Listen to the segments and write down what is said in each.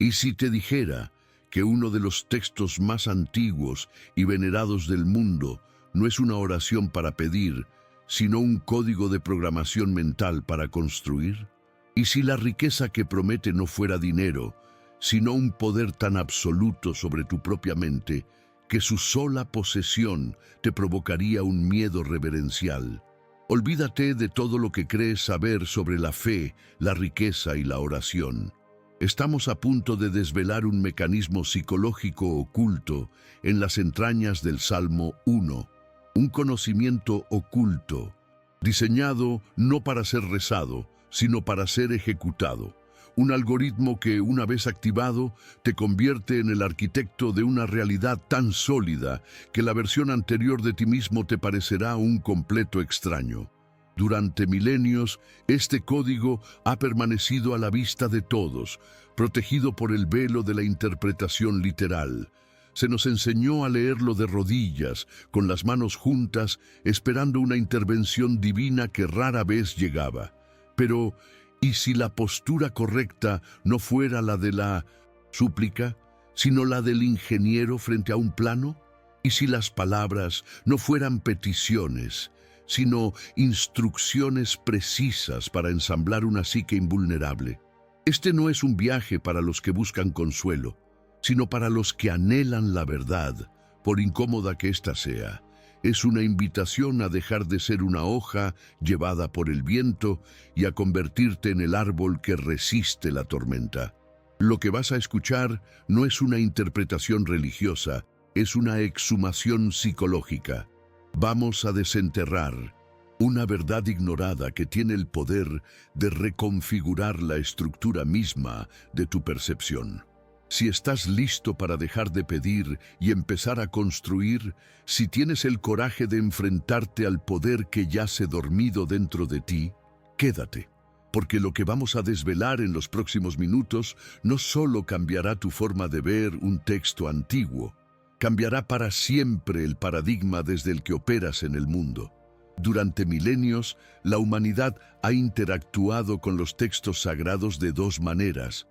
Y si te dijera que uno de los textos más antiguos y venerados del mundo no es una oración para pedir, sino un código de programación mental para construir? ¿Y si la riqueza que promete no fuera dinero, sino un poder tan absoluto sobre tu propia mente que su sola posesión te provocaría un miedo reverencial? Olvídate de todo lo que crees saber sobre la fe, la riqueza y la oración. Estamos a punto de desvelar un mecanismo psicológico oculto en las entrañas del Salmo 1, un conocimiento oculto, diseñado no para ser rezado, sino para ser ejecutado. Un algoritmo que, una vez activado, te convierte en el arquitecto de una realidad tan sólida que la versión anterior de ti mismo te parecerá un completo extraño. Durante milenios, este código ha permanecido a la vista de todos, protegido por el velo de la interpretación literal. Se nos enseñó a leerlo de rodillas, con las manos juntas, esperando una intervención divina que rara vez llegaba. Pero, ¿y si la postura correcta no fuera la de la súplica, sino la del ingeniero frente a un plano? ¿Y si las palabras no fueran peticiones, sino instrucciones precisas para ensamblar una psique invulnerable? Este no es un viaje para los que buscan consuelo, sino para los que anhelan la verdad, por incómoda que ésta sea. Es una invitación a dejar de ser una hoja llevada por el viento y a convertirte en el árbol que resiste la tormenta. Lo que vas a escuchar no es una interpretación religiosa, es una exhumación psicológica. Vamos a desenterrar una verdad ignorada que tiene el poder de reconfigurar la estructura misma de tu percepción. Si estás listo para dejar de pedir y empezar a construir, si tienes el coraje de enfrentarte al poder que yace dormido dentro de ti, quédate, porque lo que vamos a desvelar en los próximos minutos no solo cambiará tu forma de ver un texto antiguo, cambiará para siempre el paradigma desde el que operas en el mundo. Durante milenios, la humanidad ha interactuado con los textos sagrados de dos maneras,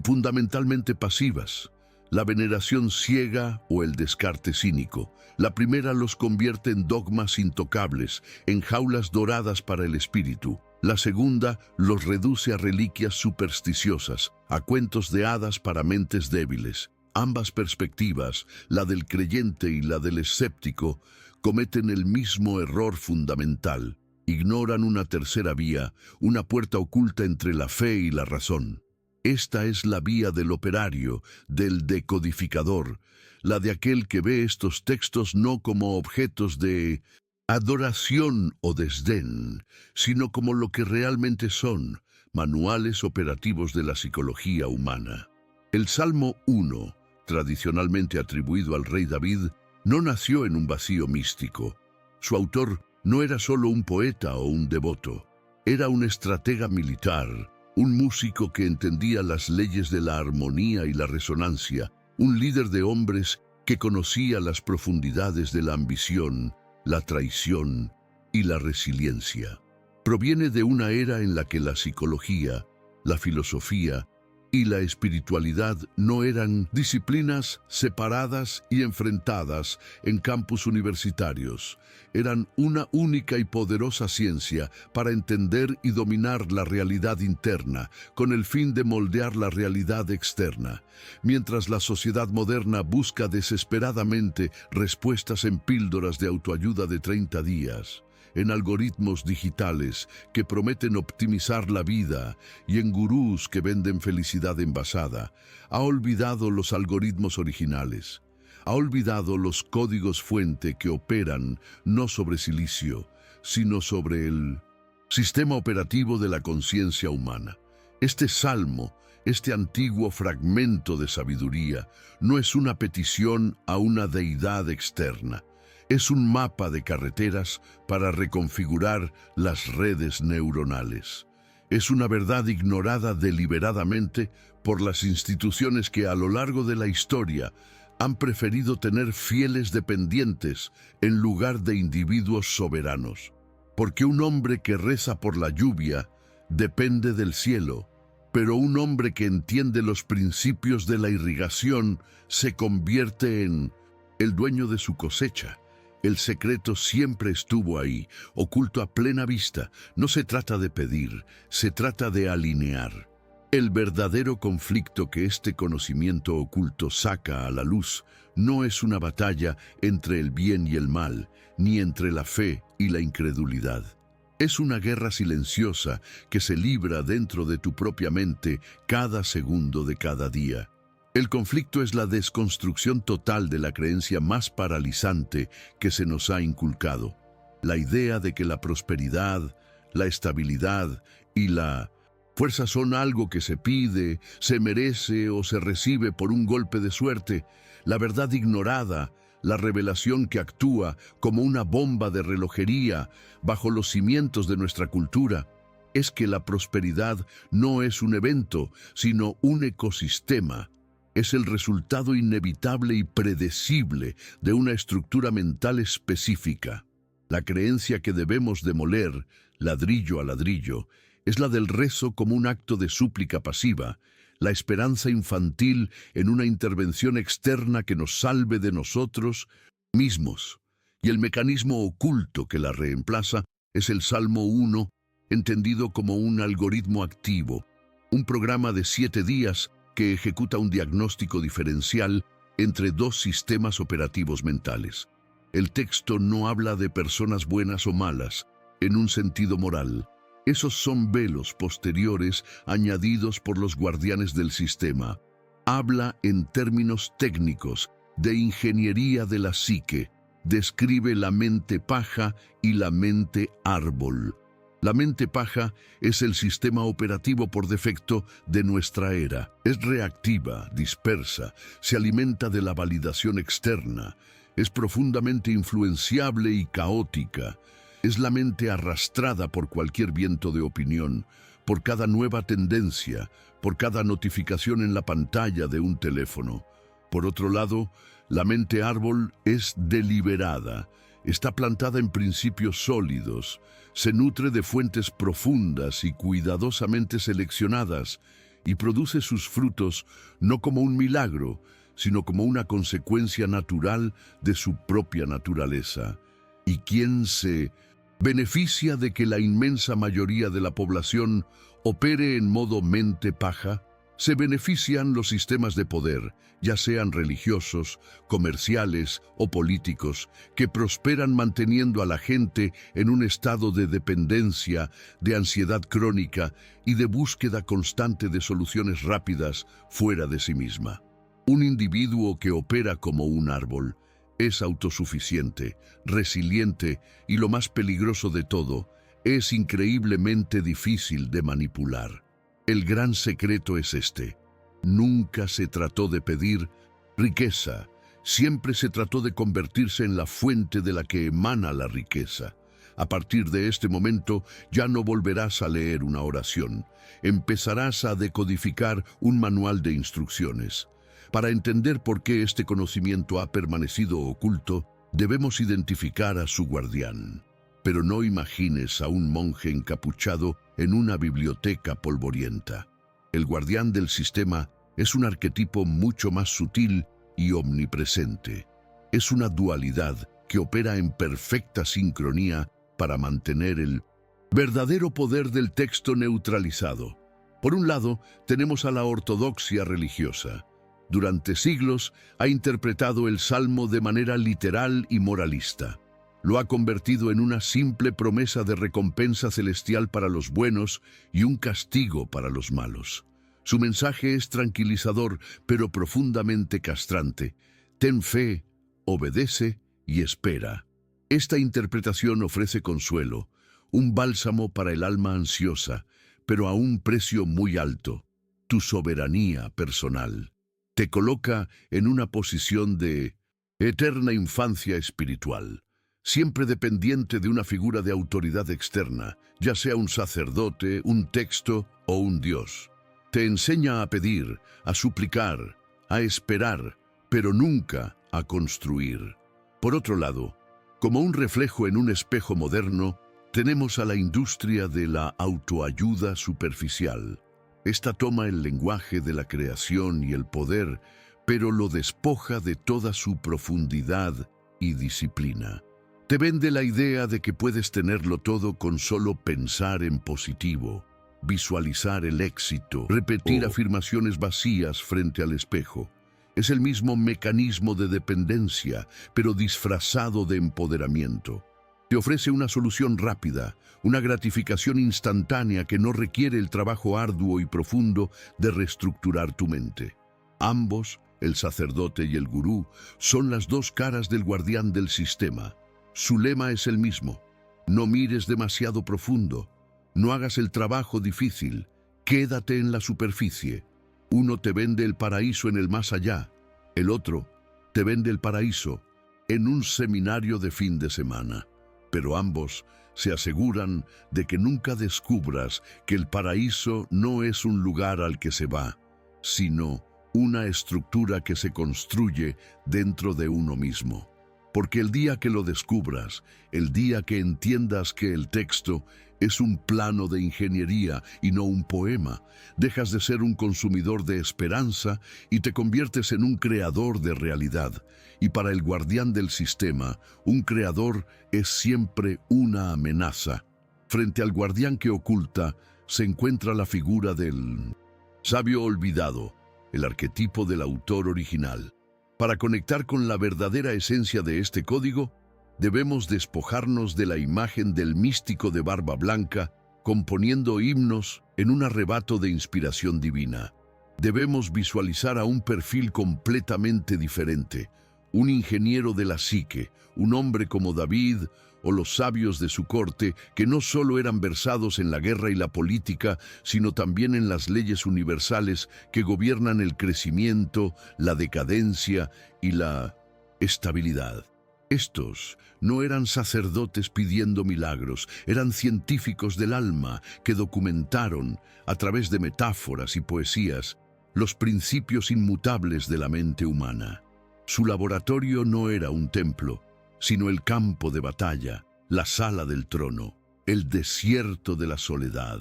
fundamentalmente pasivas: la veneración ciega o el descarte cínico. La primera los convierte en dogmas intocables, en jaulas doradas para el espíritu. La segunda los reduce a reliquias supersticiosas, a cuentos de hadas para mentes débiles. Ambas perspectivas, la del creyente y la del escéptico, cometen el mismo error fundamental. Ignoran una tercera vía, una puerta oculta entre la fe y la razón. Esta es la vía del operario, del decodificador, la de aquel que ve estos textos no como objetos de adoración o desdén, sino como lo que realmente son: manuales operativos de la psicología humana. El Salmo 1, tradicionalmente atribuido al rey David, no nació en un vacío místico. Su autor no era solo un poeta o un devoto, era un estratega militar, un músico que entendía las leyes de la armonía y la resonancia, un líder de hombres que conocía las profundidades de la ambición, la traición y la resiliencia. Proviene de una era en la que la psicología, la filosofía y la espiritualidad no eran disciplinas separadas y enfrentadas en campus universitarios. Eran una única y poderosa ciencia para entender y dominar la realidad interna, con el fin de moldear la realidad externa. Mientras la sociedad moderna busca desesperadamente respuestas en píldoras de autoayuda de 30 días, en algoritmos digitales que prometen optimizar la vida y en gurús que venden felicidad envasada, ha olvidado los algoritmos originales. Ha olvidado los códigos fuente que operan no sobre silicio, sino sobre el sistema operativo de la conciencia humana. Este salmo, este antiguo fragmento de sabiduría, no es una petición a una deidad externa. Es un mapa de carreteras para reconfigurar las redes neuronales. Es una verdad ignorada deliberadamente por las instituciones que a lo largo de la historia han preferido tener fieles dependientes en lugar de individuos soberanos. Porque un hombre que reza por la lluvia depende del cielo, Pero un hombre que entiende los principios de la irrigación se convierte en el dueño de su cosecha. El secreto siempre estuvo ahí, oculto a plena vista. No se trata de pedir, se trata de alinear. El verdadero conflicto que este conocimiento oculto saca a la luz no es una batalla entre el bien y el mal, ni entre la fe y la incredulidad. Es una guerra silenciosa que se libra dentro de tu propia mente cada segundo de cada día. El conflicto es la desconstrucción total de la creencia más paralizante que se nos ha inculcado. La idea de que la prosperidad, la estabilidad y la fuerza son algo que se pide, se merece o se recibe por un golpe de suerte. La verdad ignorada, la revelación que actúa como una bomba de relojería bajo los cimientos de nuestra cultura, es que la prosperidad no es un evento, sino un ecosistema. Es el resultado inevitable y predecible de una estructura mental específica. La creencia que debemos demoler, ladrillo a ladrillo, es la del rezo como un acto de súplica pasiva, la esperanza infantil en una intervención externa que nos salve de nosotros mismos. Y el mecanismo oculto que la reemplaza es el Salmo 1, entendido como un algoritmo activo, un programa de 7 días que ejecuta un diagnóstico diferencial entre dos sistemas operativos mentales. El texto no habla de personas buenas o malas, en un sentido moral. Esos son velos posteriores añadidos por los guardianes del sistema. Habla en términos técnicos de ingeniería de la psique. Describe la mente paja y la mente árbol. La mente paja es el sistema operativo por defecto de nuestra era. Es reactiva, dispersa, se alimenta de la validación externa, es profundamente influenciable y caótica. Es la mente arrastrada por cualquier viento de opinión, por cada nueva tendencia, por cada notificación en la pantalla de un teléfono. Por otro lado, la mente árbol es deliberada, está plantada en principios sólidos, se nutre de fuentes profundas y cuidadosamente seleccionadas y produce sus frutos no como un milagro, sino como una consecuencia natural de su propia naturaleza. ¿Y quién se beneficia de que la inmensa mayoría de la población opere en modo mente paja? Se benefician los sistemas de poder, ya sean religiosos, comerciales o políticos, que prosperan manteniendo a la gente en un estado de dependencia, de ansiedad crónica y de búsqueda constante de soluciones rápidas fuera de sí misma. Un individuo que opera como un árbol es autosuficiente, resiliente y, lo más peligroso de todo, es increíblemente difícil de manipular. El gran secreto es este: nunca se trató de pedir riqueza, siempre se trató de convertirse en la fuente de la que emana la riqueza. A partir de este momento ya no volverás a leer una oración, empezarás a decodificar un manual de instrucciones. Para entender por qué este conocimiento ha permanecido oculto, debemos identificar a su guardián. Pero no imagines a un monje encapuchado en una biblioteca polvorienta. El guardián del sistema es un arquetipo mucho más sutil y omnipresente. Es una dualidad que opera en perfecta sincronía para mantener el verdadero poder del texto neutralizado. Por un lado, tenemos a la ortodoxia religiosa. Durante siglos ha interpretado el Salmo de manera literal y moralista. Lo ha convertido en una simple promesa de recompensa celestial para los buenos y un castigo para los malos. Su mensaje es tranquilizador, pero profundamente castrante. Ten fe, obedece y espera. Esta interpretación ofrece consuelo, un bálsamo para el alma ansiosa, pero a un precio muy alto: tu soberanía personal. Te coloca en una posición de eterna infancia espiritual, siempre dependiente de una figura de autoridad externa, ya sea un sacerdote, un texto o un dios. Te enseña a pedir, a suplicar, a esperar, pero nunca a construir. Por otro lado, como un reflejo en un espejo moderno, tenemos a la industria de la autoayuda superficial. Esta toma el lenguaje de la creación y el poder, pero lo despoja de toda su profundidad y disciplina. Te vende la idea de que puedes tenerlo todo con solo pensar en positivo, visualizar el éxito, repetir afirmaciones vacías frente al espejo. Es el mismo mecanismo de dependencia, pero disfrazado de empoderamiento. Te ofrece una solución rápida, una gratificación instantánea que no requiere el trabajo arduo y profundo de reestructurar tu mente. Ambos, el sacerdote y el gurú, son las dos caras del guardián del sistema. Su lema es el mismo: no mires demasiado profundo, no hagas el trabajo difícil, quédate en la superficie. Uno te vende el paraíso en el más allá, el otro te vende el paraíso en un seminario de fin de semana. Pero ambos se aseguran de que nunca descubras que el paraíso no es un lugar al que se va, sino una estructura que se construye dentro de uno mismo. Porque el día que lo descubras, el día que entiendas que el texto es un plano de ingeniería y no un poema, dejas de ser un consumidor de esperanza y te conviertes en un creador de realidad. Y para el guardián del sistema, un creador es siempre una amenaza. Frente al guardián que oculta, se encuentra la figura del sabio olvidado, el arquetipo del autor original. Para conectar con la verdadera esencia de este código, debemos despojarnos de la imagen del místico de barba blanca, componiendo himnos en un arrebato de inspiración divina. Debemos visualizar a un perfil completamente diferente, un ingeniero de la psique, un hombre como David o los sabios de su corte, que no solo eran versados en la guerra y la política, sino también en las leyes universales que gobiernan el crecimiento, la decadencia y la estabilidad. Estos no eran sacerdotes pidiendo milagros, eran científicos del alma que documentaron, a través de metáforas y poesías, los principios inmutables de la mente humana. Su laboratorio no era un templo, sino el campo de batalla, la sala del trono, el desierto de la soledad.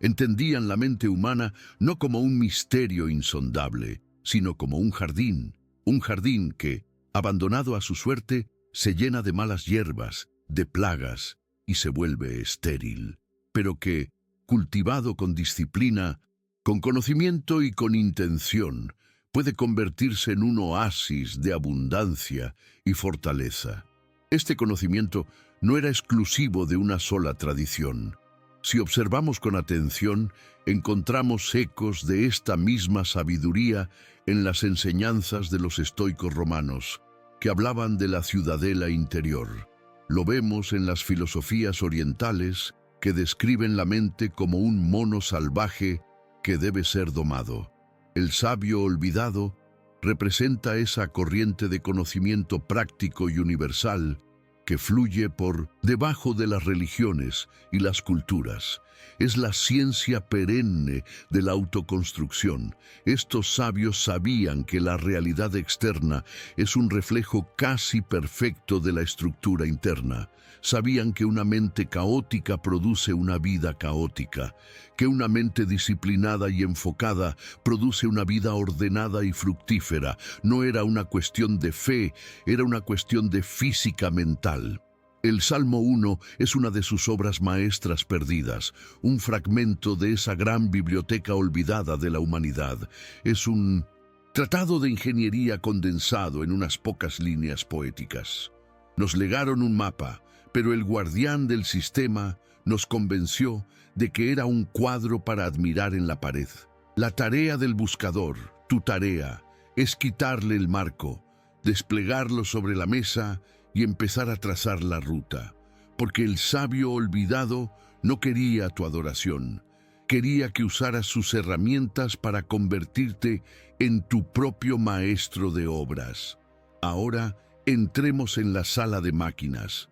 Entendían la mente humana no como un misterio insondable, sino como un jardín que, abandonado a su suerte, se llena de malas hierbas, de plagas y se vuelve estéril, pero que, cultivado con disciplina, con conocimiento y con intención, puede convertirse en un oasis de abundancia y fortaleza. Este conocimiento no era exclusivo de una sola tradición. Si observamos con atención, encontramos ecos de esta misma sabiduría en las enseñanzas de los estoicos romanos, que hablaban de la ciudadela interior. Lo vemos en las filosofías orientales, que describen la mente como un mono salvaje que debe ser domado. El sabio olvidado representa esa corriente de conocimiento práctico y universal que fluye por debajo de las religiones y las culturas. Es la ciencia perenne de la autoconstrucción. Estos sabios sabían que la realidad externa es un reflejo casi perfecto de la estructura interna. Sabían que una mente caótica produce una vida caótica, que una mente disciplinada y enfocada produce una vida ordenada y fructífera. No era una cuestión de fe, era una cuestión de física mental. El Salmo 1 es una de sus obras maestras perdidas, un fragmento de esa gran biblioteca olvidada de la humanidad. Es un tratado de ingeniería condensado en unas pocas líneas poéticas. Nos legaron un mapa, pero el guardián del sistema nos convenció de que era un cuadro para admirar en la pared. La tarea del buscador, tu tarea, es quitarle el marco, desplegarlo sobre la mesa y empezar a trazar la ruta, porque el sabio olvidado no quería tu adoración, quería que usaras sus herramientas para convertirte en tu propio maestro de obras. Ahora entremos en la sala de máquinas.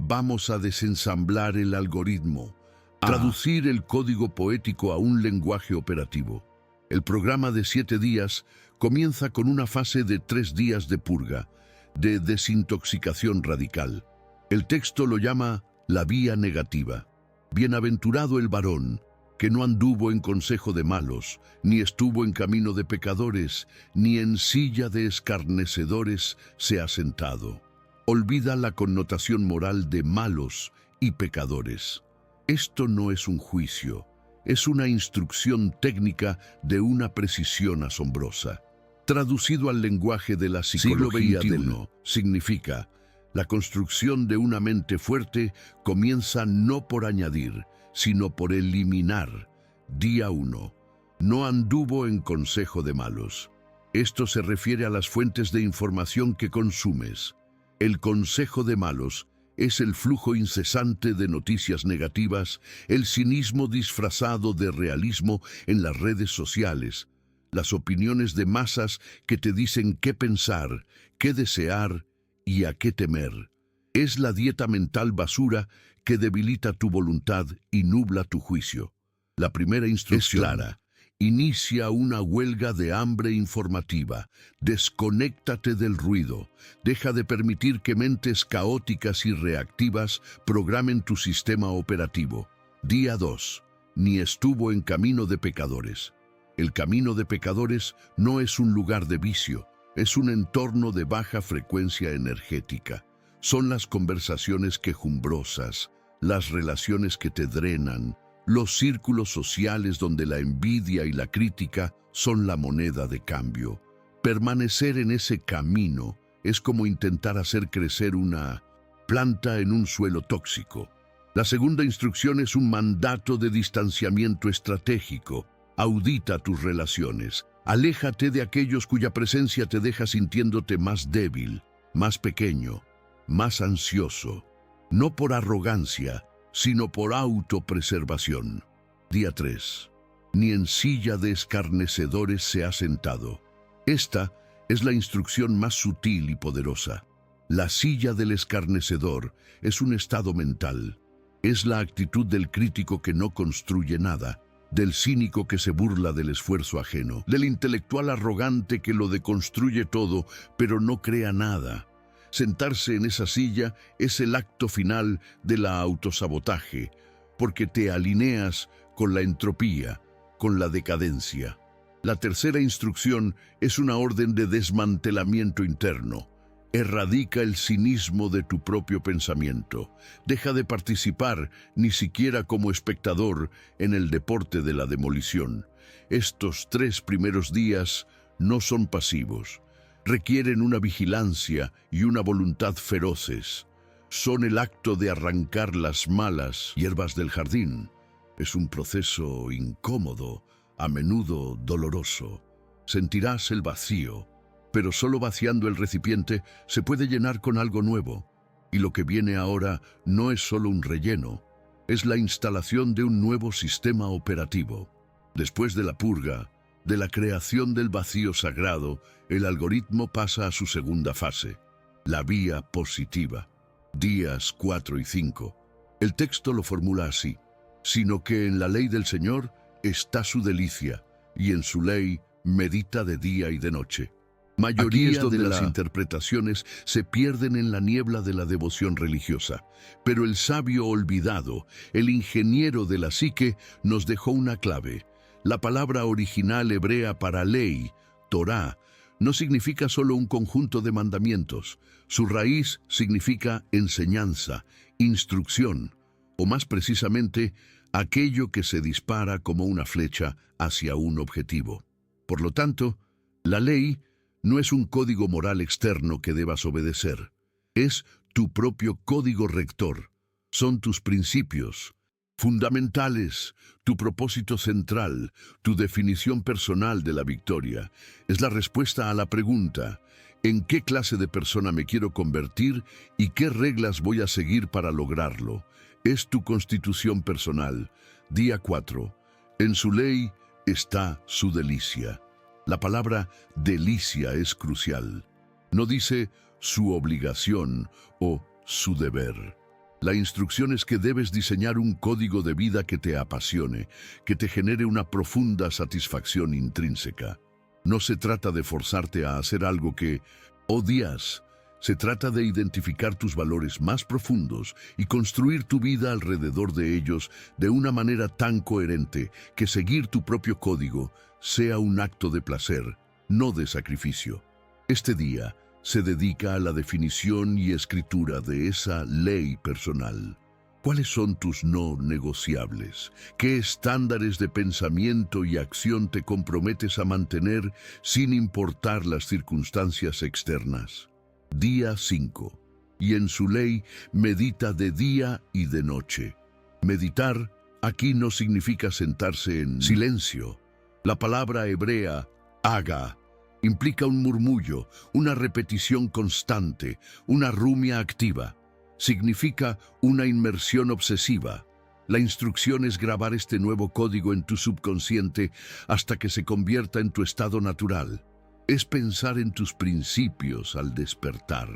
Vamos a desensamblar el algoritmo, traducir el código poético a un lenguaje operativo. El programa de 7 días comienza con una fase de 3 días de purga, de desintoxicación radical. El texto lo llama la vía negativa. Bienaventurado el varón que no anduvo en consejo de malos, ni estuvo en camino de pecadores, ni en silla de escarnecedores se ha sentado. Olvida la connotación moral de malos y pecadores. Esto no es un juicio, es una instrucción técnica de una precisión asombrosa. Traducido al lenguaje de la psicología XXI, significa: la construcción de una mente fuerte comienza no por añadir, sino por eliminar. Día 1. No anduvo en consejo de malos. Esto se refiere a las fuentes de información que consumes. El consejo de malos es el flujo incesante de noticias negativas, el cinismo disfrazado de realismo en las redes sociales, las opiniones de masas que te dicen qué pensar, qué desear y a qué temer. Es la dieta mental basura que debilita tu voluntad y nubla tu juicio. La primera instrucción es clara: inicia una huelga de hambre informativa. Desconéctate del ruido. Deja de permitir que mentes caóticas y reactivas programen tu sistema operativo. Día 2. Ni estuvo en camino de pecadores. El camino de pecadores no es un lugar de vicio, es un entorno de baja frecuencia energética. Son las conversaciones quejumbrosas, las relaciones que te drenan, los círculos sociales donde la envidia y la crítica son la moneda de cambio. Permanecer en ese camino es como intentar hacer crecer una planta en un suelo tóxico. La segunda instrucción es un mandato de distanciamiento estratégico. Audita tus relaciones. Aléjate de aquellos cuya presencia te deja sintiéndote más débil, más pequeño, más ansioso. No por arrogancia, sino por autopreservación. Día 3. Ni en silla de escarnecedores se ha sentado. Esta es la instrucción más sutil y poderosa. La silla del escarnecedor es un estado mental. Es la actitud del crítico que no construye nada, del cínico que se burla del esfuerzo ajeno, del intelectual arrogante que lo deconstruye todo, pero no crea nada. Sentarse en esa silla es el acto final de la autosabotaje, porque te alineas con la entropía, con la decadencia. La tercera instrucción es una orden de desmantelamiento interno. Erradica el cinismo de tu propio pensamiento. Deja de participar, ni siquiera como espectador, en el deporte de la demolición. Estos 3 primeros días no son pasivos. Requieren una vigilancia y una voluntad feroces. Son el acto de arrancar las malas hierbas del jardín. Es un proceso incómodo, a menudo doloroso. Sentirás el vacío, pero solo vaciando el recipiente se puede llenar con algo nuevo. Y lo que viene ahora no es solo un relleno, es la instalación de un nuevo sistema operativo. Después de la purga, de la creación del vacío sagrado, el algoritmo pasa a su segunda fase, la vía positiva. Días 4 y 5. El texto lo formula así: sino que en la ley del Señor está su delicia, y en su ley medita de día y de noche. Mayoría de las interpretaciones se pierden en la niebla de la devoción religiosa, pero el sabio olvidado, el ingeniero de la psique, nos dejó una clave. La palabra original hebrea para ley, Torá, no significa solo un conjunto de mandamientos. Su raíz significa enseñanza, instrucción, o más precisamente, aquello que se dispara como una flecha hacia un objetivo. Por lo tanto, la ley no es un código moral externo que debas obedecer. Es tu propio código rector. Son tus principios fundamentales, tu propósito central, tu definición personal de la victoria. Es la respuesta a la pregunta: ¿en qué clase de persona me quiero convertir y qué reglas voy a seguir para lograrlo? Es tu constitución personal. Día 4. En su ley está su delicia. La palabra delicia es crucial. No dice su obligación o su deber. La instrucción es que debes diseñar un código de vida que te apasione, que te genere una profunda satisfacción intrínseca. No se trata de forzarte a hacer algo que odias, Se trata de identificar tus valores más profundos y construir tu vida alrededor de ellos de una manera tan coherente que seguir tu propio código sea un acto de placer, no de sacrificio. Este día se dedica a la definición y escritura de esa ley personal. ¿Cuáles son tus no negociables? ¿Qué estándares de pensamiento y acción te comprometes a mantener sin importar las circunstancias externas? Día 5. Y en su ley medita de día y de noche. Meditar aquí no significa sentarse en silencio. La palabra hebrea, haga, implica un murmullo, una repetición constante, una rumia activa. Significa una inmersión obsesiva. La instrucción es grabar este nuevo código en tu subconsciente hasta que se convierta en tu estado natural. Es pensar en tus principios al despertar.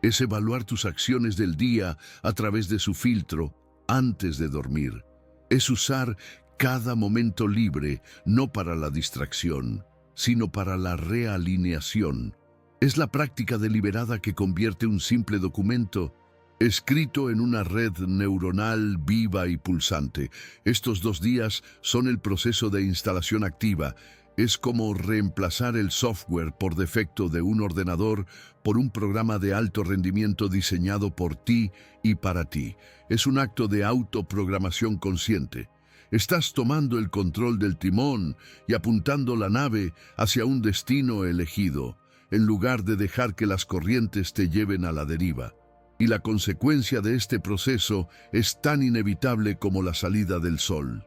Es evaluar tus acciones del día a través de su filtro antes de dormir. Es usar cada momento libre, no para la distracción, sino para la realineación. Es la práctica deliberada que convierte un simple documento escrito en una red neuronal viva y pulsante. Estos 2 días son el proceso de instalación activa. Es como reemplazar el software por defecto de un ordenador por un programa de alto rendimiento diseñado por ti y para ti. Es un acto de autoprogramación consciente. Estás tomando el control del timón y apuntando la nave hacia un destino elegido, en lugar de dejar que las corrientes te lleven a la deriva. Y la consecuencia de este proceso es tan inevitable como la salida del sol.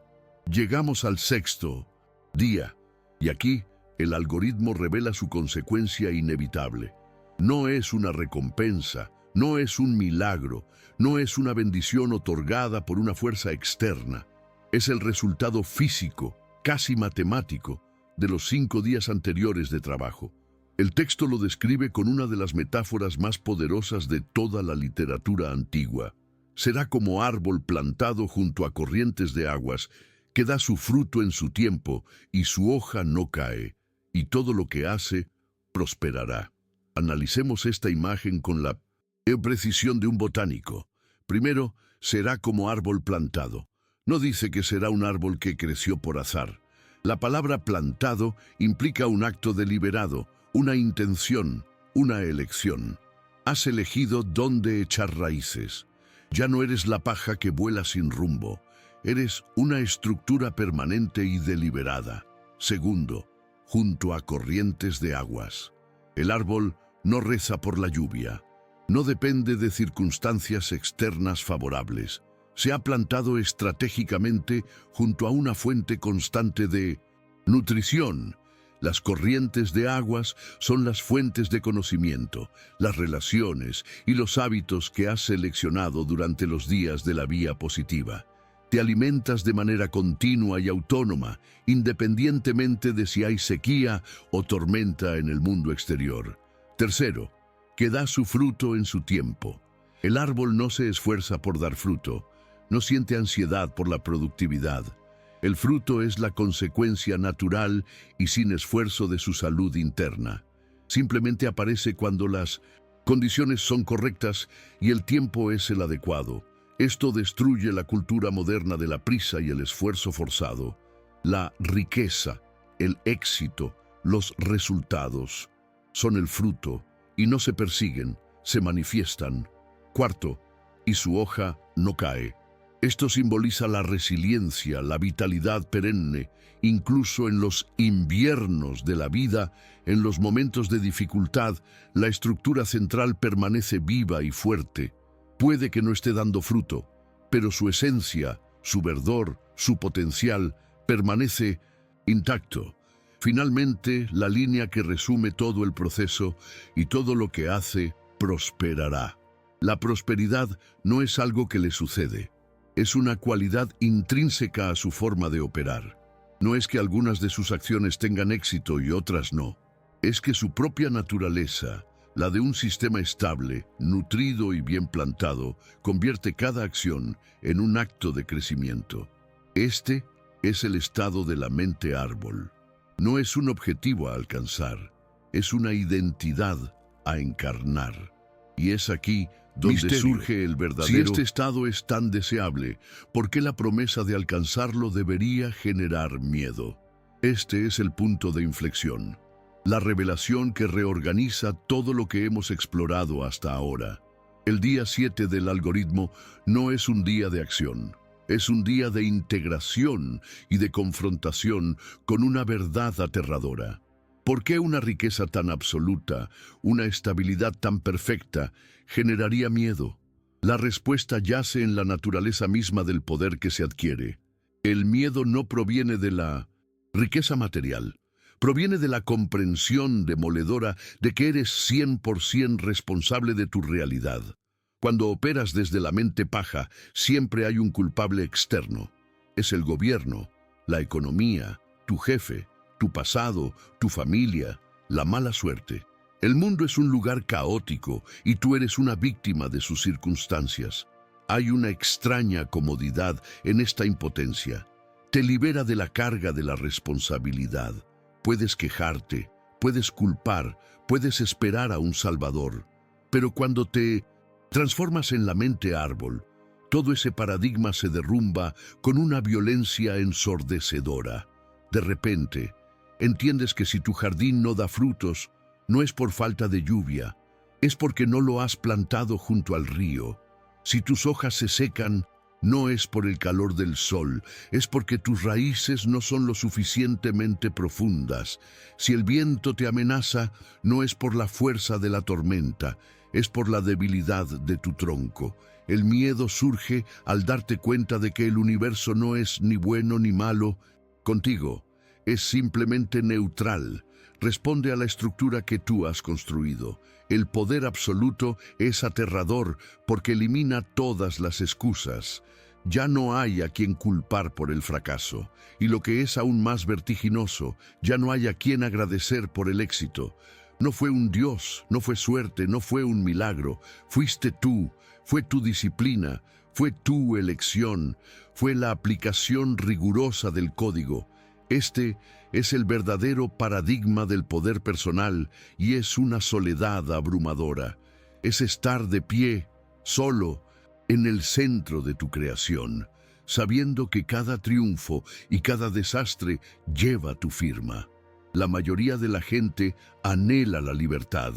Llegamos al 6.º día. Y aquí, el algoritmo revela su consecuencia inevitable. No es una recompensa, no es un milagro, no es una bendición otorgada por una fuerza externa. Es el resultado físico, casi matemático, de los 5 días anteriores de trabajo. El texto lo describe con una de las metáforas más poderosas de toda la literatura antigua. Será como árbol plantado junto a corrientes de aguas, que da su fruto en su tiempo, y su hoja no cae, y todo lo que hace prosperará. Analicemos esta imagen con la precisión de un botánico. Primero, será como árbol plantado. No dice que será un árbol que creció por azar. La palabra plantado implica un acto deliberado, una intención, una elección. Has elegido dónde echar raíces. Ya no eres la paja que vuela sin rumbo. Eres una estructura permanente y deliberada. Segundo, junto a corrientes de aguas. El árbol no reza por la lluvia. No depende de circunstancias externas favorables. Se ha plantado estratégicamente junto a una fuente constante de nutrición. Las corrientes de aguas son las fuentes de conocimiento, las relaciones y los hábitos que has seleccionado durante los días de la vía positiva. Te alimentas de manera continua y autónoma, independientemente de si hay sequía o tormenta en el mundo exterior. Tercero, que da su fruto en su tiempo. El árbol no se esfuerza por dar fruto, no siente ansiedad por la productividad. El fruto es la consecuencia natural y sin esfuerzo de su salud interna. Simplemente aparece cuando las condiciones son correctas y el tiempo es el adecuado. Esto destruye la cultura moderna de la prisa y el esfuerzo forzado. La riqueza, el éxito, los resultados son el fruto y no se persiguen, se manifiestan. Cuarto, y su hoja no cae. Esto simboliza la resiliencia, la vitalidad perenne, incluso en los inviernos de la vida, en los momentos de dificultad, la estructura central permanece viva y fuerte. Puede que no esté dando fruto, pero su esencia, su verdor, su potencial, permanece intacto. Finalmente, la línea que resume todo el proceso y todo lo que hace, prosperará. La prosperidad no es algo que le sucede. Es una cualidad intrínseca a su forma de operar. No es que algunas de sus acciones tengan éxito y otras no. Es que su propia naturaleza, la de un sistema estable, nutrido y bien plantado, convierte cada acción en un acto de crecimiento. Este es el estado de la mente árbol. No es un objetivo a alcanzar, es una identidad a encarnar. Y es aquí donde surge el verdadero. Si este estado es tan deseable, ¿por qué la promesa de alcanzarlo debería generar miedo? Este es el punto de inflexión. La revelación que reorganiza todo lo que hemos explorado hasta ahora. El día 7 del algoritmo no es un día de acción. Es un día de integración y de confrontación con una verdad aterradora. ¿Por qué una riqueza tan absoluta, una estabilidad tan perfecta, generaría miedo? La respuesta yace en la naturaleza misma del poder que se adquiere. El miedo no proviene de la riqueza material, proviene de la comprensión demoledora de que eres 100% responsable de tu realidad. Cuando operas desde la mente paja, siempre hay un culpable externo. Es el gobierno, la economía, tu jefe, tu pasado, tu familia, la mala suerte. El mundo es un lugar caótico y tú eres una víctima de sus circunstancias. Hay una extraña comodidad en esta impotencia. Te libera de la carga de la responsabilidad. Puedes quejarte, puedes culpar, puedes esperar a un salvador. Pero cuando te transformas en la mente árbol, todo ese paradigma se derrumba con una violencia ensordecedora. De repente, entiendes que si tu jardín no da frutos, no es por falta de lluvia, es porque no lo has plantado junto al río. Si tus hojas se secan, no es por el calor del sol, es porque tus raíces no son lo suficientemente profundas. Si el viento te amenaza, no es por la fuerza de la tormenta, es por la debilidad de tu tronco. El miedo surge al darte cuenta de que el universo no es ni bueno ni malo contigo. Es simplemente neutral. Responde a la estructura que tú has construido. El poder absoluto es aterrador porque elimina todas las excusas. Ya no hay a quien culpar por el fracaso. Y lo que es aún más vertiginoso, ya no hay a quien agradecer por el éxito. No fue un Dios, no fue suerte, no fue un milagro. Fuiste tú, fue tu disciplina, fue tu elección, fue la aplicación rigurosa del código. Este es el verdadero paradigma del poder personal y es una soledad abrumadora. Es estar de pie, solo, en el centro de tu creación, sabiendo que cada triunfo y cada desastre lleva tu firma. La mayoría de la gente anhela la libertad,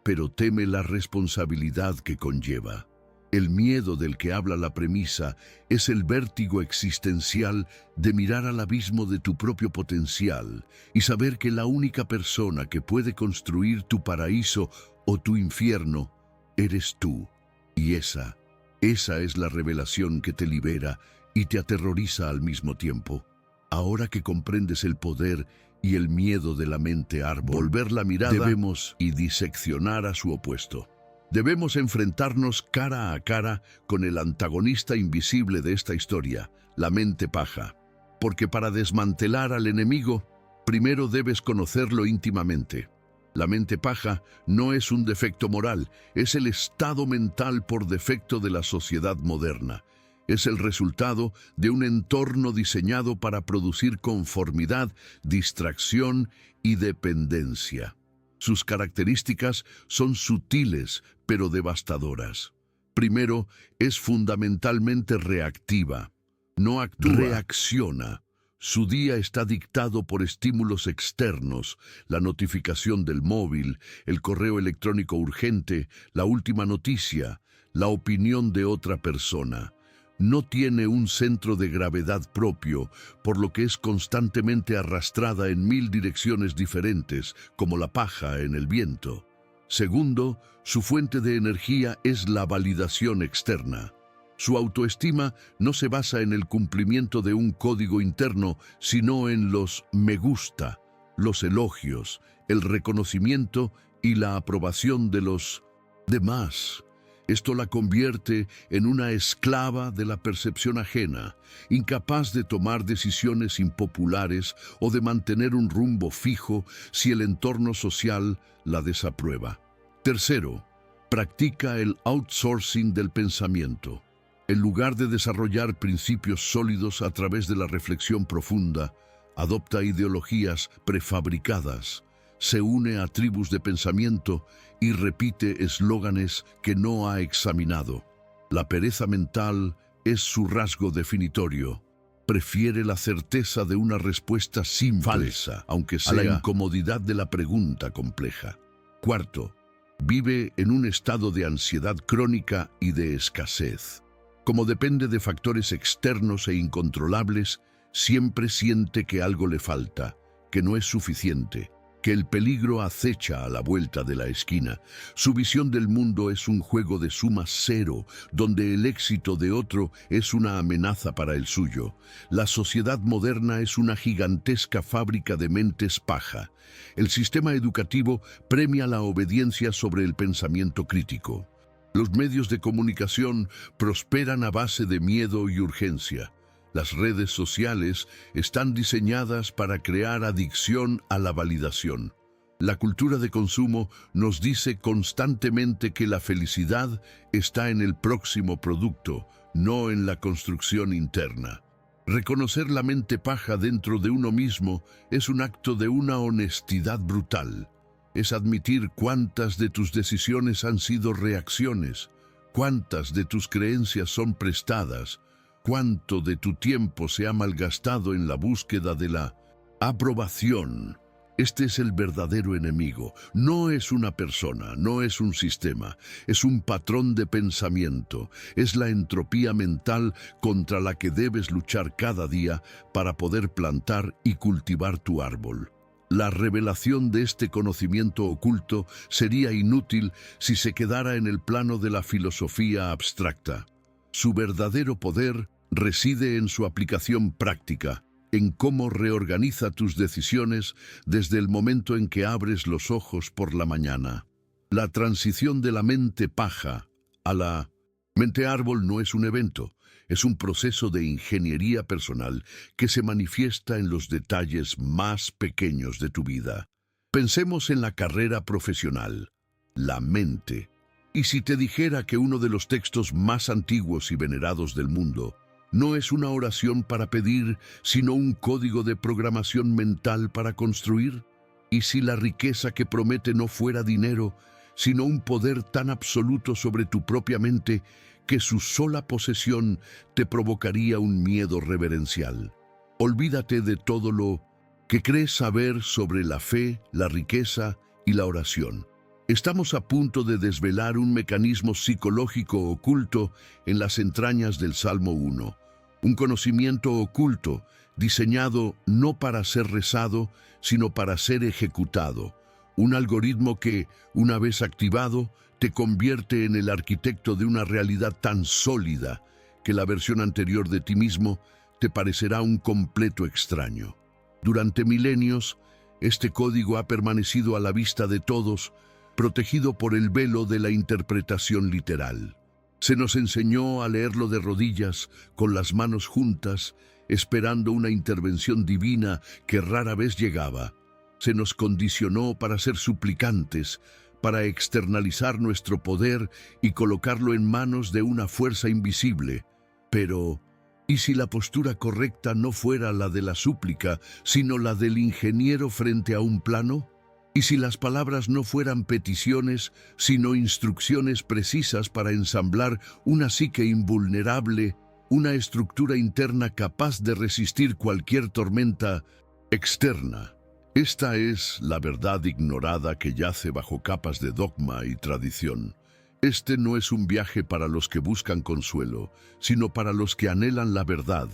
pero teme la responsabilidad que conlleva. El miedo del que habla la premisa es el vértigo existencial de mirar al abismo de tu propio potencial y saber que la única persona que puede construir tu paraíso o tu infierno eres tú. Y esa es la revelación que te libera y te aterroriza al mismo tiempo. Ahora que comprendes el poder y el miedo de la mente árbol, volver la mirada debemos y diseccionar a su opuesto. Debemos enfrentarnos cara a cara con el antagonista invisible de esta historia, la mente paja. Porque para desmantelar al enemigo, primero debes conocerlo íntimamente. La mente paja no es un defecto moral, es el estado mental por defecto de la sociedad moderna. Es el resultado de un entorno diseñado para producir conformidad, distracción y dependencia. Sus características son sutiles, pero devastadoras. Primero, es fundamentalmente reactiva. No actúa, reacciona. Su día está dictado por estímulos externos, la notificación del móvil, el correo electrónico urgente, la última noticia, la opinión de otra persona. No tiene un centro de gravedad propio, por lo que es constantemente arrastrada en 1000 direcciones diferentes, como la paja en el viento. Segundo, su fuente de energía es la validación externa. Su autoestima no se basa en el cumplimiento de un código interno, sino en los me gusta, los elogios, el reconocimiento y la aprobación de los demás. Esto la convierte en una esclava de la percepción ajena, incapaz de tomar decisiones impopulares o de mantener un rumbo fijo si el entorno social la desaprueba. Tercero, practica el outsourcing del pensamiento. En lugar de desarrollar principios sólidos a través de la reflexión profunda, adopta ideologías prefabricadas. se une a tribus de pensamiento y repite eslóganes que no ha examinado. La pereza mental es su rasgo definitorio. Prefiere la certeza de una respuesta simple, falsa, aunque sea, a la incomodidad de la pregunta compleja. Cuarto, vive en un estado de ansiedad crónica y de escasez. Como depende de factores externos e incontrolables, siempre siente que algo le falta, que no es suficiente, que el peligro acecha a la vuelta de la esquina. Su visión del mundo es un juego de suma cero, donde el éxito de otro es una amenaza para el suyo. La sociedad moderna es una gigantesca fábrica de mentes paja. El sistema educativo premia la obediencia sobre el pensamiento crítico. Los medios de comunicación prosperan a base de miedo y urgencia. Las redes sociales están diseñadas para crear adicción a la validación. La cultura de consumo nos dice constantemente que la felicidad está en el próximo producto, no en la construcción interna. Reconocer la mente paja dentro de uno mismo es un acto de una honestidad brutal. Es admitir cuántas de tus decisiones han sido reacciones, cuántas de tus creencias son prestadas, cuánto de tu tiempo se ha malgastado en la búsqueda de la aprobación. Este es el verdadero enemigo. No es una persona, no es un sistema, es un patrón de pensamiento. Es la entropía mental contra la que debes luchar cada día para poder plantar y cultivar tu árbol. La revelación de este conocimiento oculto sería inútil si se quedara en el plano de la filosofía abstracta. Su verdadero poder reside en su aplicación práctica, en cómo reorganiza tus decisiones desde el momento en que abres los ojos por la mañana. La transición de la mente paja a la mente árbol no es un evento, es un proceso de ingeniería personal que se manifiesta en los detalles más pequeños de tu vida. Pensemos en la carrera profesional, la mente. Y si te dijera que uno de los textos más antiguos y venerados del mundo no es una oración para pedir, sino un código de programación mental para construir? ¿Y si la riqueza que promete no fuera dinero, sino un poder tan absoluto sobre tu propia mente que su sola posesión te provocaría un miedo reverencial? Olvídate de todo lo que crees saber sobre la fe, la riqueza y la oración. Estamos a punto de desvelar un mecanismo psicológico oculto en las entrañas del Salmo 1. Un conocimiento oculto, diseñado no para ser rezado, sino para ser ejecutado. Un algoritmo que, una vez activado, te convierte en el arquitecto de una realidad tan sólida que la versión anterior de ti mismo te parecerá un completo extraño. Durante milenios, este código ha permanecido a la vista de todos, protegido por el velo de la interpretación literal. Se nos enseñó a leerlo de rodillas, con las manos juntas, esperando una intervención divina que rara vez llegaba. Se nos condicionó para ser suplicantes, para externalizar nuestro poder y colocarlo en manos de una fuerza invisible. Pero, ¿y si la postura correcta no fuera la de la súplica, sino la del ingeniero frente a un plano? ¿Y si las palabras no fueran peticiones, sino instrucciones precisas para ensamblar una psique invulnerable, una estructura interna capaz de resistir cualquier tormenta externa? Esta es la verdad ignorada que yace bajo capas de dogma y tradición. Este no es un viaje para los que buscan consuelo, sino para los que anhelan la verdad,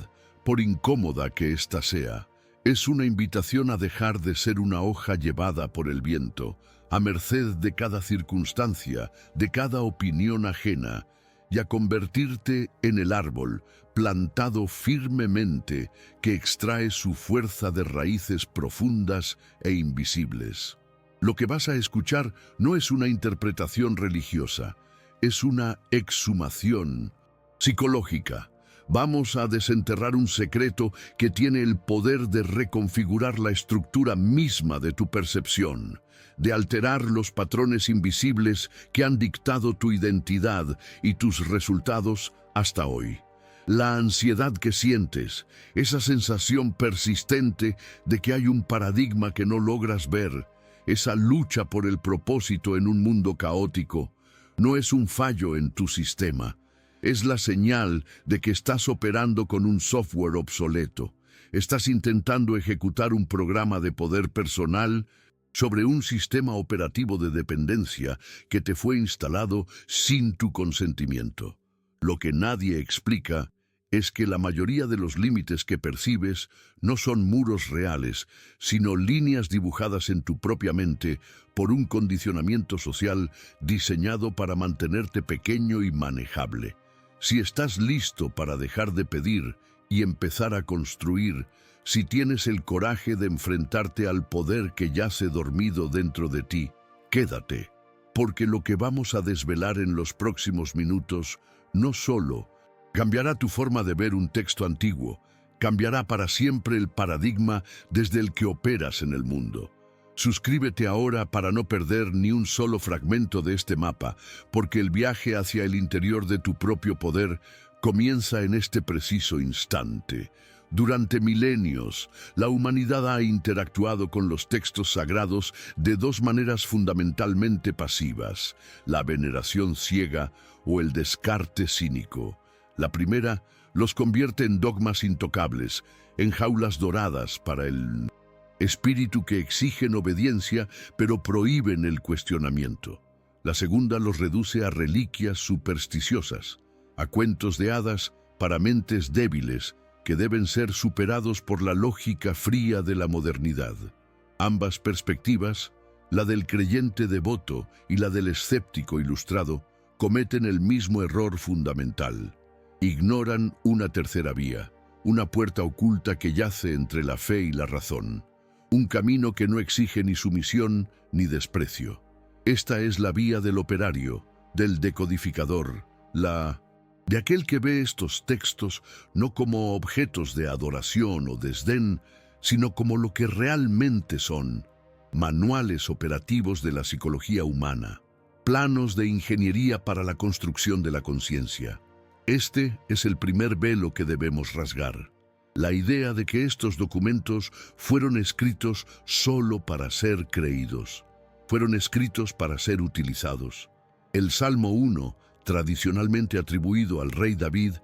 por incómoda que ésta sea. Es una invitación a dejar de ser una hoja llevada por el viento, a merced de cada circunstancia, de cada opinión ajena, y a convertirte en el árbol, plantado firmemente, que extrae su fuerza de raíces profundas e invisibles. Lo que vas a escuchar no es una interpretación religiosa, es una exhumación psicológica. Vamos a desenterrar un secreto que tiene el poder de reconfigurar la estructura misma de tu percepción, de alterar los patrones invisibles que han dictado tu identidad y tus resultados hasta hoy. La ansiedad que sientes, esa sensación persistente de que hay un paradigma que no logras ver, esa lucha por el propósito en un mundo caótico, no es un fallo en tu sistema. Es la señal de que estás operando con un software obsoleto. Estás intentando ejecutar un programa de poder personal sobre un sistema operativo de dependencia que te fue instalado sin tu consentimiento. Lo que nadie explica es que la mayoría de los límites que percibes no son muros reales, sino líneas dibujadas en tu propia mente por un condicionamiento social diseñado para mantenerte pequeño y manejable. Si estás listo para dejar de pedir y empezar a construir, si tienes el coraje de enfrentarte al poder que yace dormido dentro de ti, quédate, porque lo que vamos a desvelar en los próximos minutos no solo cambiará tu forma de ver un texto antiguo, cambiará para siempre el paradigma desde el que operas en el mundo. Suscríbete ahora para no perder ni un solo fragmento de este mapa, porque el viaje hacia el interior de tu propio poder comienza en este preciso instante. Durante milenios, la humanidad ha interactuado con los textos sagrados de dos maneras fundamentalmente pasivas: la veneración ciega o el descarte cínico. La primera los convierte en dogmas intocables, en jaulas doradas para el espíritu que exigen obediencia pero prohíben el cuestionamiento. La segunda los reduce a reliquias supersticiosas, a cuentos de hadas para mentes débiles que deben ser superados por la lógica fría de la modernidad. Ambas perspectivas, la del creyente devoto y la del escéptico ilustrado, cometen el mismo error fundamental. Ignoran una tercera vía, una puerta oculta que yace entre la fe y la razón, un camino que no exige ni sumisión ni desprecio. Esta es la vía del operario, del decodificador, de aquel que ve estos textos no como objetos de adoración o desdén, sino como lo que realmente son: manuales operativos de la psicología humana, planos de ingeniería para la construcción de la conciencia. Este es el primer velo que debemos rasgar: la idea de que estos documentos fueron escritos solo para ser creídos, fueron escritos para ser utilizados. El Salmo 1, tradicionalmente atribuido al rey David,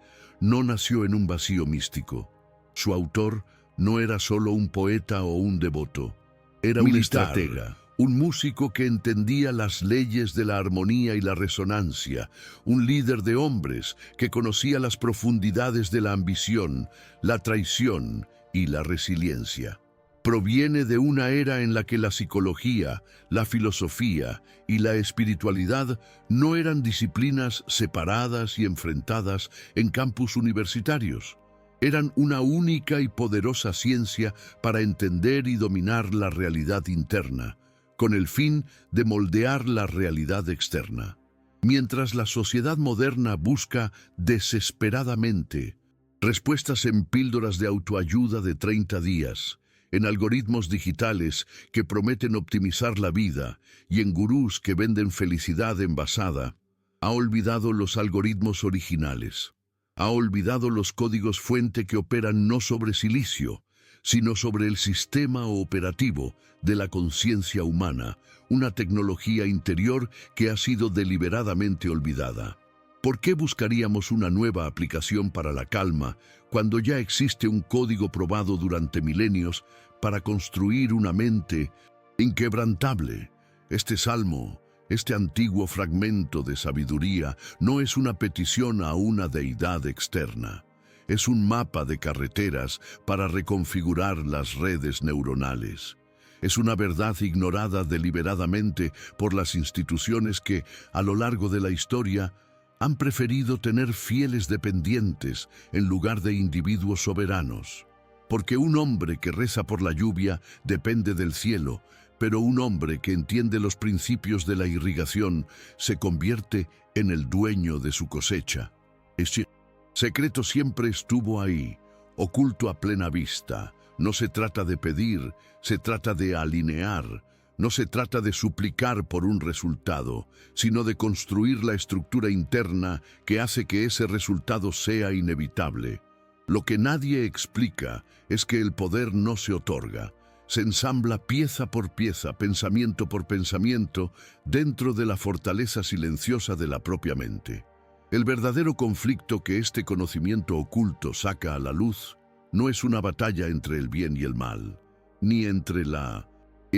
no nació en un vacío místico. Su autor no era solo un poeta o un devoto, era un estratega, un músico que entendía las leyes de la armonía y la resonancia, un líder de hombres que conocía las profundidades de la ambición, la traición y la resiliencia. Proviene de una era en la que la psicología, la filosofía y la espiritualidad no eran disciplinas separadas y enfrentadas en campus universitarios. Eran una única y poderosa ciencia para entender y dominar la realidad interna, con el fin de moldear la realidad externa. Mientras la sociedad moderna busca desesperadamente respuestas en píldoras de autoayuda de 30 días, en algoritmos digitales que prometen optimizar la vida y en gurús que venden felicidad envasada, ha olvidado los algoritmos originales. Ha olvidado los códigos fuente que operan no sobre silicio, sino sobre el sistema operativo de la conciencia humana, una tecnología interior que ha sido deliberadamente olvidada. ¿Por qué buscaríamos una nueva aplicación para la calma cuando ya existe un código probado durante milenios para construir una mente inquebrantable? Este salmo, este antiguo fragmento de sabiduría, no es una petición a una deidad externa. Es un mapa de carreteras para reconfigurar las redes neuronales. Es una verdad ignorada deliberadamente por las instituciones que, a lo largo de la historia, han preferido tener fieles dependientes en lugar de individuos soberanos. Porque un hombre que reza por la lluvia depende del cielo, pero un hombre que entiende los principios de la irrigación se convierte en el dueño de su cosecha. Ese secreto siempre estuvo ahí, oculto a plena vista. No se trata de pedir, se trata de alinear. No se trata de suplicar por un resultado, sino de construir la estructura interna que hace que ese resultado sea inevitable. Lo que nadie explica es que el poder no se otorga, se ensambla pieza por pieza, pensamiento por pensamiento, dentro de la fortaleza silenciosa de la propia mente. El verdadero conflicto que este conocimiento oculto saca a la luz no es una batalla entre el bien y el mal, ni entre la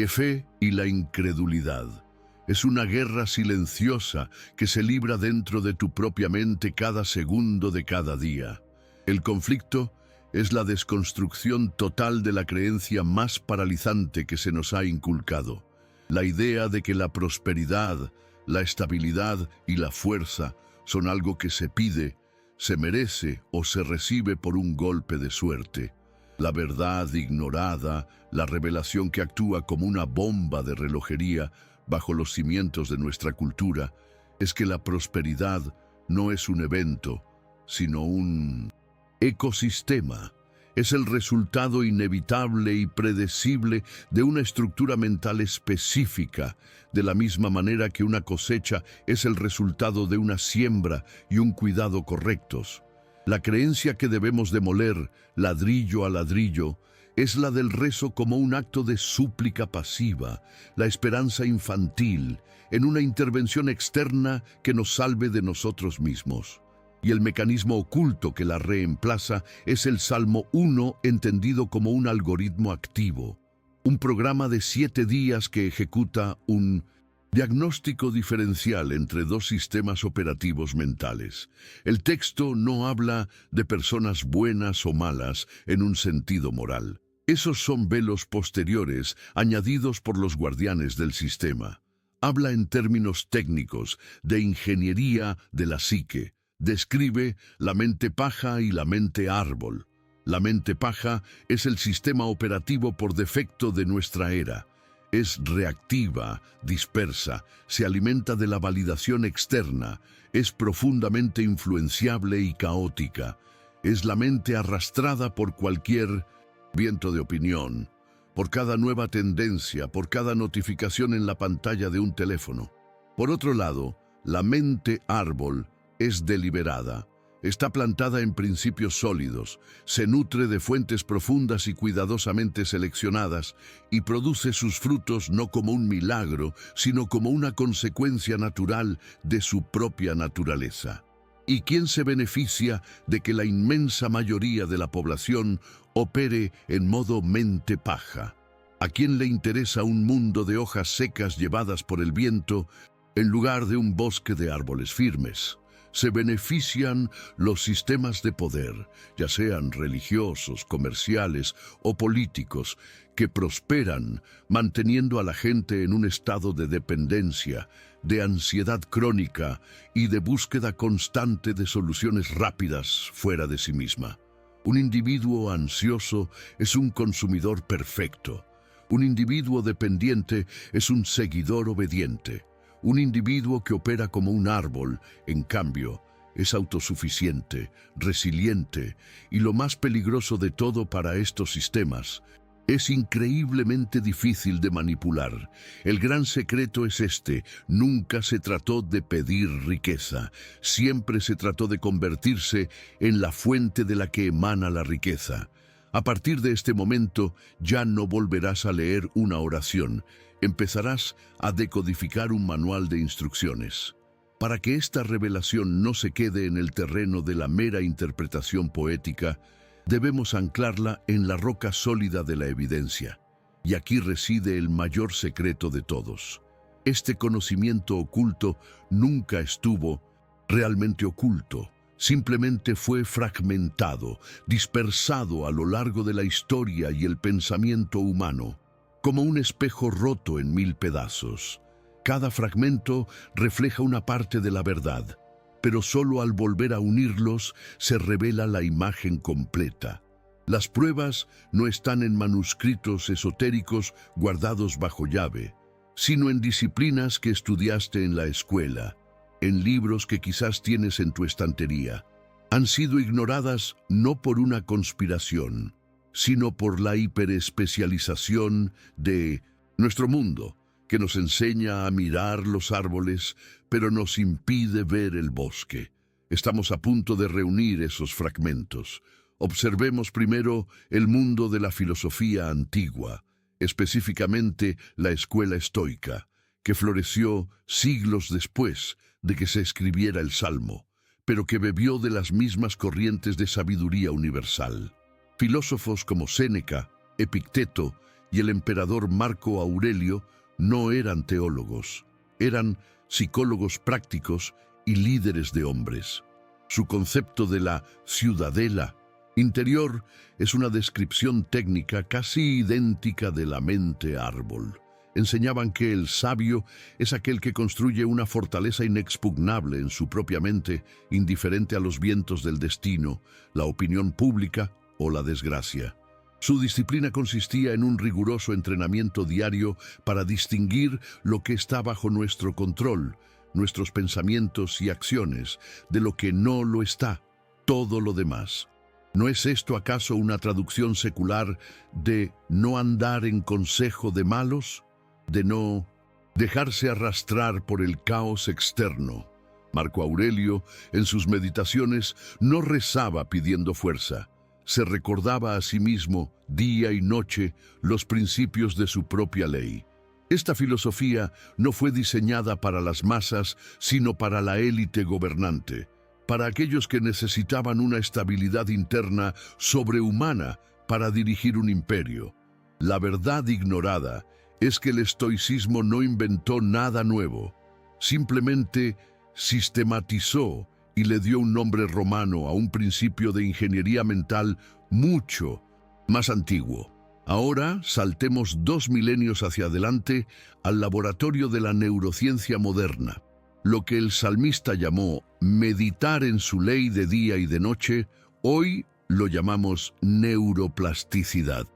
fe y la incredulidad. Es una guerra silenciosa que se libra dentro de tu propia mente cada segundo de cada día. El conflicto es la desconstrucción total de la creencia más paralizante que se nos ha inculcado, la idea de que la prosperidad, la estabilidad y la fuerza son algo que se pide, se merece o se recibe por un golpe de suerte. La verdad ignorada, la revelación que actúa como una bomba de relojería bajo los cimientos de nuestra cultura, es que la prosperidad no es un evento, sino un ecosistema. Es el resultado inevitable y predecible de una estructura mental específica, de la misma manera que una cosecha es el resultado de una siembra y un cuidado correctos. La creencia que debemos demoler, ladrillo a ladrillo, es la del rezo como un acto de súplica pasiva, la esperanza infantil, en una intervención externa que nos salve de nosotros mismos. Y el mecanismo oculto que la reemplaza es el Salmo 1 entendido como un algoritmo activo, un programa de 7 días que ejecuta un diagnóstico diferencial entre dos sistemas operativos mentales. El texto no habla de personas buenas o malas en un sentido moral. Esos son velos posteriores añadidos por los guardianes del sistema. Habla en términos técnicos de ingeniería de la psique. Describe la mente paja y la mente árbol. La mente paja es el sistema operativo por defecto de nuestra era. Es reactiva, dispersa, se alimenta de la validación externa, es profundamente influenciable y caótica. Es la mente arrastrada por cualquier viento de opinión, por cada nueva tendencia, por cada notificación en la pantalla de un teléfono. Por otro lado, la mente árbol es deliberada, está plantada en principios sólidos, se nutre de fuentes profundas y cuidadosamente seleccionadas y produce sus frutos no como un milagro, sino como una consecuencia natural de su propia naturaleza. ¿Y quién se beneficia de que la inmensa mayoría de la población opere en modo mente paja? ¿A quién le interesa un mundo de hojas secas llevadas por el viento en lugar de un bosque de árboles firmes? Se benefician los sistemas de poder, ya sean religiosos, comerciales o políticos, que prosperan manteniendo a la gente en un estado de dependencia, de ansiedad crónica y de búsqueda constante de soluciones rápidas fuera de sí misma. Un individuo ansioso es un consumidor perfecto. Un individuo dependiente es un seguidor obediente. Un individuo que opera como un árbol, en cambio, es autosuficiente, resiliente y lo más peligroso de todo para estos sistemas, es increíblemente difícil de manipular. El gran secreto es este: nunca se trató de pedir riqueza, siempre se trató de convertirse en la fuente de la que emana la riqueza. A partir de este momento ya no volverás a leer una oración, empezarás a decodificar un manual de instrucciones. Para que esta revelación no se quede en el terreno de la mera interpretación poética, debemos anclarla en la roca sólida de la evidencia. Y aquí reside el mayor secreto de todos. Este conocimiento oculto nunca estuvo realmente oculto. Simplemente fue fragmentado, dispersado a lo largo de la historia y el pensamiento humano, como un espejo roto en 1000 pedazos. Cada fragmento refleja una parte de la verdad, pero solo al volver a unirlos se revela la imagen completa. Las pruebas no están en manuscritos esotéricos guardados bajo llave, sino en disciplinas que estudiaste en la escuela, en libros que quizás tienes en tu estantería. Han sido ignoradas no por una conspiración, sino por la hiperespecialización de nuestro mundo, que nos enseña a mirar los árboles, pero nos impide ver el bosque. Estamos a punto de reunir esos fragmentos. Observemos primero el mundo de la filosofía antigua, específicamente la escuela estoica, que floreció siglos después de que se escribiera el Salmo, pero que bebió de las mismas corrientes de sabiduría universal. Filósofos como Séneca, Epicteto y el emperador Marco Aurelio no eran teólogos, eran psicólogos prácticos y líderes de hombres. Su concepto de la ciudadela interior es una descripción técnica casi idéntica de la mente árbol. Enseñaban que el sabio es aquel que construye una fortaleza inexpugnable en su propia mente, indiferente a los vientos del destino, la opinión pública o la desgracia. Su disciplina consistía en un riguroso entrenamiento diario para distinguir lo que está bajo nuestro control, nuestros pensamientos y acciones, de lo que no lo está, todo lo demás. ¿No es esto acaso una traducción secular de no andar en consejo de malos? De no dejarse arrastrar por el caos externo. Marco Aurelio, en sus meditaciones, no rezaba pidiendo fuerza. Se recordaba a sí mismo, día y noche, los principios de su propia ley. Esta filosofía no fue diseñada para las masas, sino para la élite gobernante, para aquellos que necesitaban una estabilidad interna sobrehumana para dirigir un imperio. La verdad ignorada es que el estoicismo no inventó nada nuevo, simplemente sistematizó y le dio un nombre romano a un principio de ingeniería mental mucho más antiguo. Ahora saltemos 2 milenios hacia adelante al laboratorio de la neurociencia moderna. Lo que el salmista llamó meditar en su ley de día y de noche, hoy lo llamamos neuroplasticidad.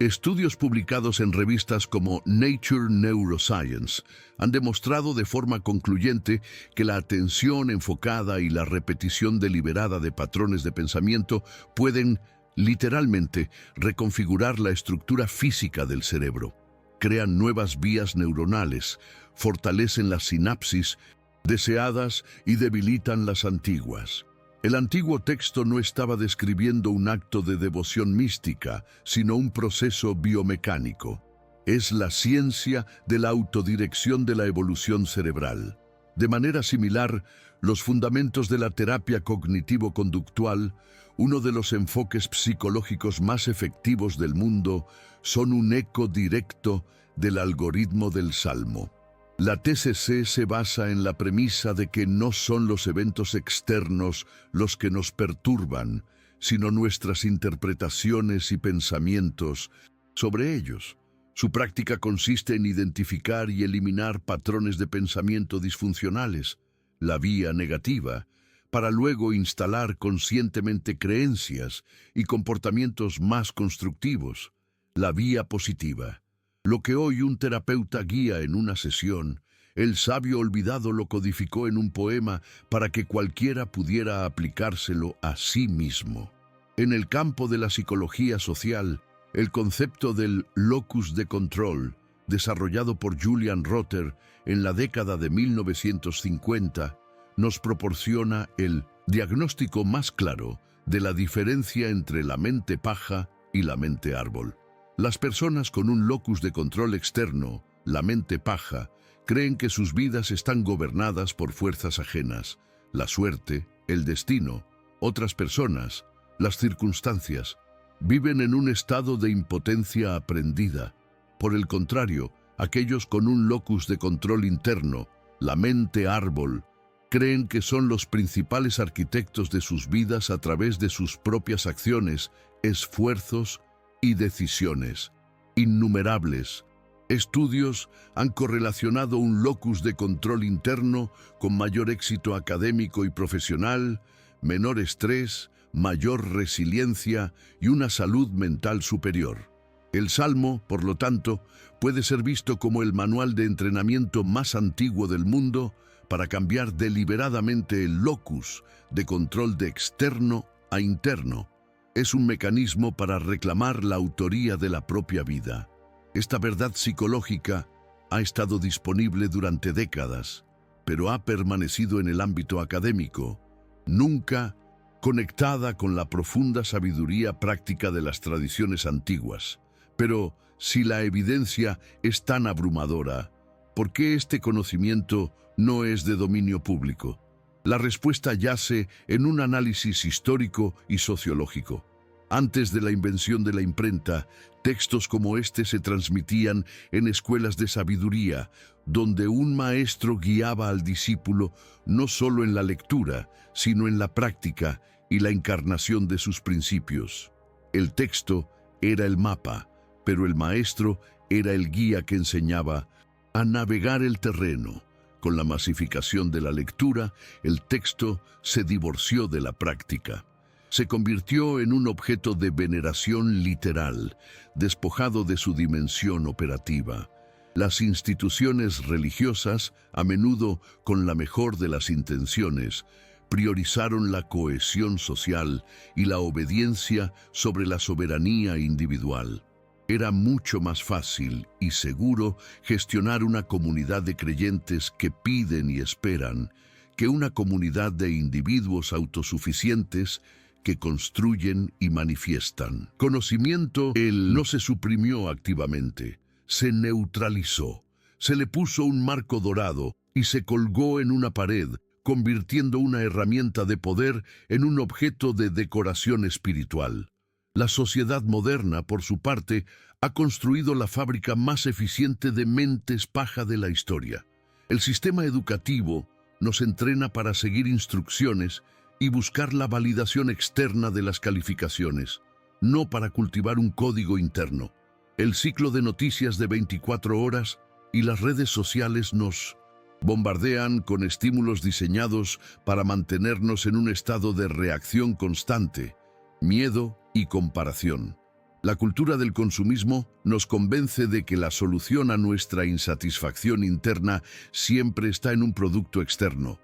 Estudios publicados en revistas como Nature Neuroscience han demostrado de forma concluyente que la atención enfocada y la repetición deliberada de patrones de pensamiento pueden, literalmente, reconfigurar la estructura física del cerebro. Crean nuevas vías neuronales, fortalecen las sinapsis deseadas y debilitan las antiguas. El antiguo texto no estaba describiendo un acto de devoción mística, sino un proceso biomecánico. Es la ciencia de la autodirección de la evolución cerebral. De manera similar, los fundamentos de la terapia cognitivo-conductual, uno de los enfoques psicológicos más efectivos del mundo, son un eco directo del algoritmo del Salmo. La TCC se basa en la premisa de que no son los eventos externos los que nos perturban, sino nuestras interpretaciones y pensamientos sobre ellos. Su práctica consiste en identificar y eliminar patrones de pensamiento disfuncionales, la vía negativa, para luego instalar conscientemente creencias y comportamientos más constructivos, la vía positiva. Lo que hoy un terapeuta guía en una sesión, el sabio olvidado lo codificó en un poema para que cualquiera pudiera aplicárselo a sí mismo. En el campo de la psicología social, el concepto del locus de control, desarrollado por Julian Rotter en la década de 1950, nos proporciona el diagnóstico más claro de la diferencia entre la mente paja y la mente árbol. Las personas con un locus de control externo, la mente paja, creen que sus vidas están gobernadas por fuerzas ajenas, la suerte, el destino, otras personas, las circunstancias. Viven en un estado de impotencia aprendida. Por el contrario, aquellos con un locus de control interno, la mente árbol, creen que son los principales arquitectos de sus vidas a través de sus propias acciones, esfuerzos y decisiones. Innumerables estudios han correlacionado un locus de control interno con mayor éxito académico y profesional, menor estrés, mayor resiliencia y una salud mental superior. El Salmo, por lo tanto, puede ser visto como el manual de entrenamiento más antiguo del mundo para cambiar deliberadamente el locus de control de externo a interno. Es un mecanismo para reclamar la autoría de la propia vida. Esta verdad psicológica ha estado disponible durante décadas, pero ha permanecido en el ámbito académico, nunca conectada con la profunda sabiduría práctica de las tradiciones antiguas. Pero, Si la evidencia es tan abrumadora, ¿por qué este conocimiento no es de dominio público? La respuesta yace en un análisis histórico y sociológico. Antes de la invención de la imprenta, textos como este se transmitían en escuelas de sabiduría, donde un maestro guiaba al discípulo no solo en la lectura, sino en la práctica y la encarnación de sus principios. El texto era el mapa, pero el maestro era el guía que enseñaba a navegar el terreno. Con la masificación de la lectura, el texto se divorció de la práctica. Se convirtió en un objeto de veneración literal, despojado de su dimensión operativa. Las instituciones religiosas, a menudo con la mejor de las intenciones, priorizaron la cohesión social y la obediencia sobre la soberanía individual. Era mucho más fácil y seguro gestionar una comunidad de creyentes que piden y esperan que una comunidad de individuos autosuficientes que construyen y manifiestan. Conocimiento, él no se suprimió activamente, se neutralizó, se le puso un marco dorado y se colgó en una pared, convirtiendo una herramienta de poder en un objeto de decoración espiritual. La sociedad moderna, por su parte, ha construido la fábrica más eficiente de mentes paja de la historia. El sistema educativo nos entrena para seguir instrucciones y buscar la validación externa de las calificaciones, no para cultivar un código interno. El ciclo de noticias de 24 horas y las redes sociales nos bombardean con estímulos diseñados para mantenernos en un estado de reacción constante, miedo y comparación. La cultura del consumismo nos convence de que la solución a nuestra insatisfacción interna siempre está en un producto externo.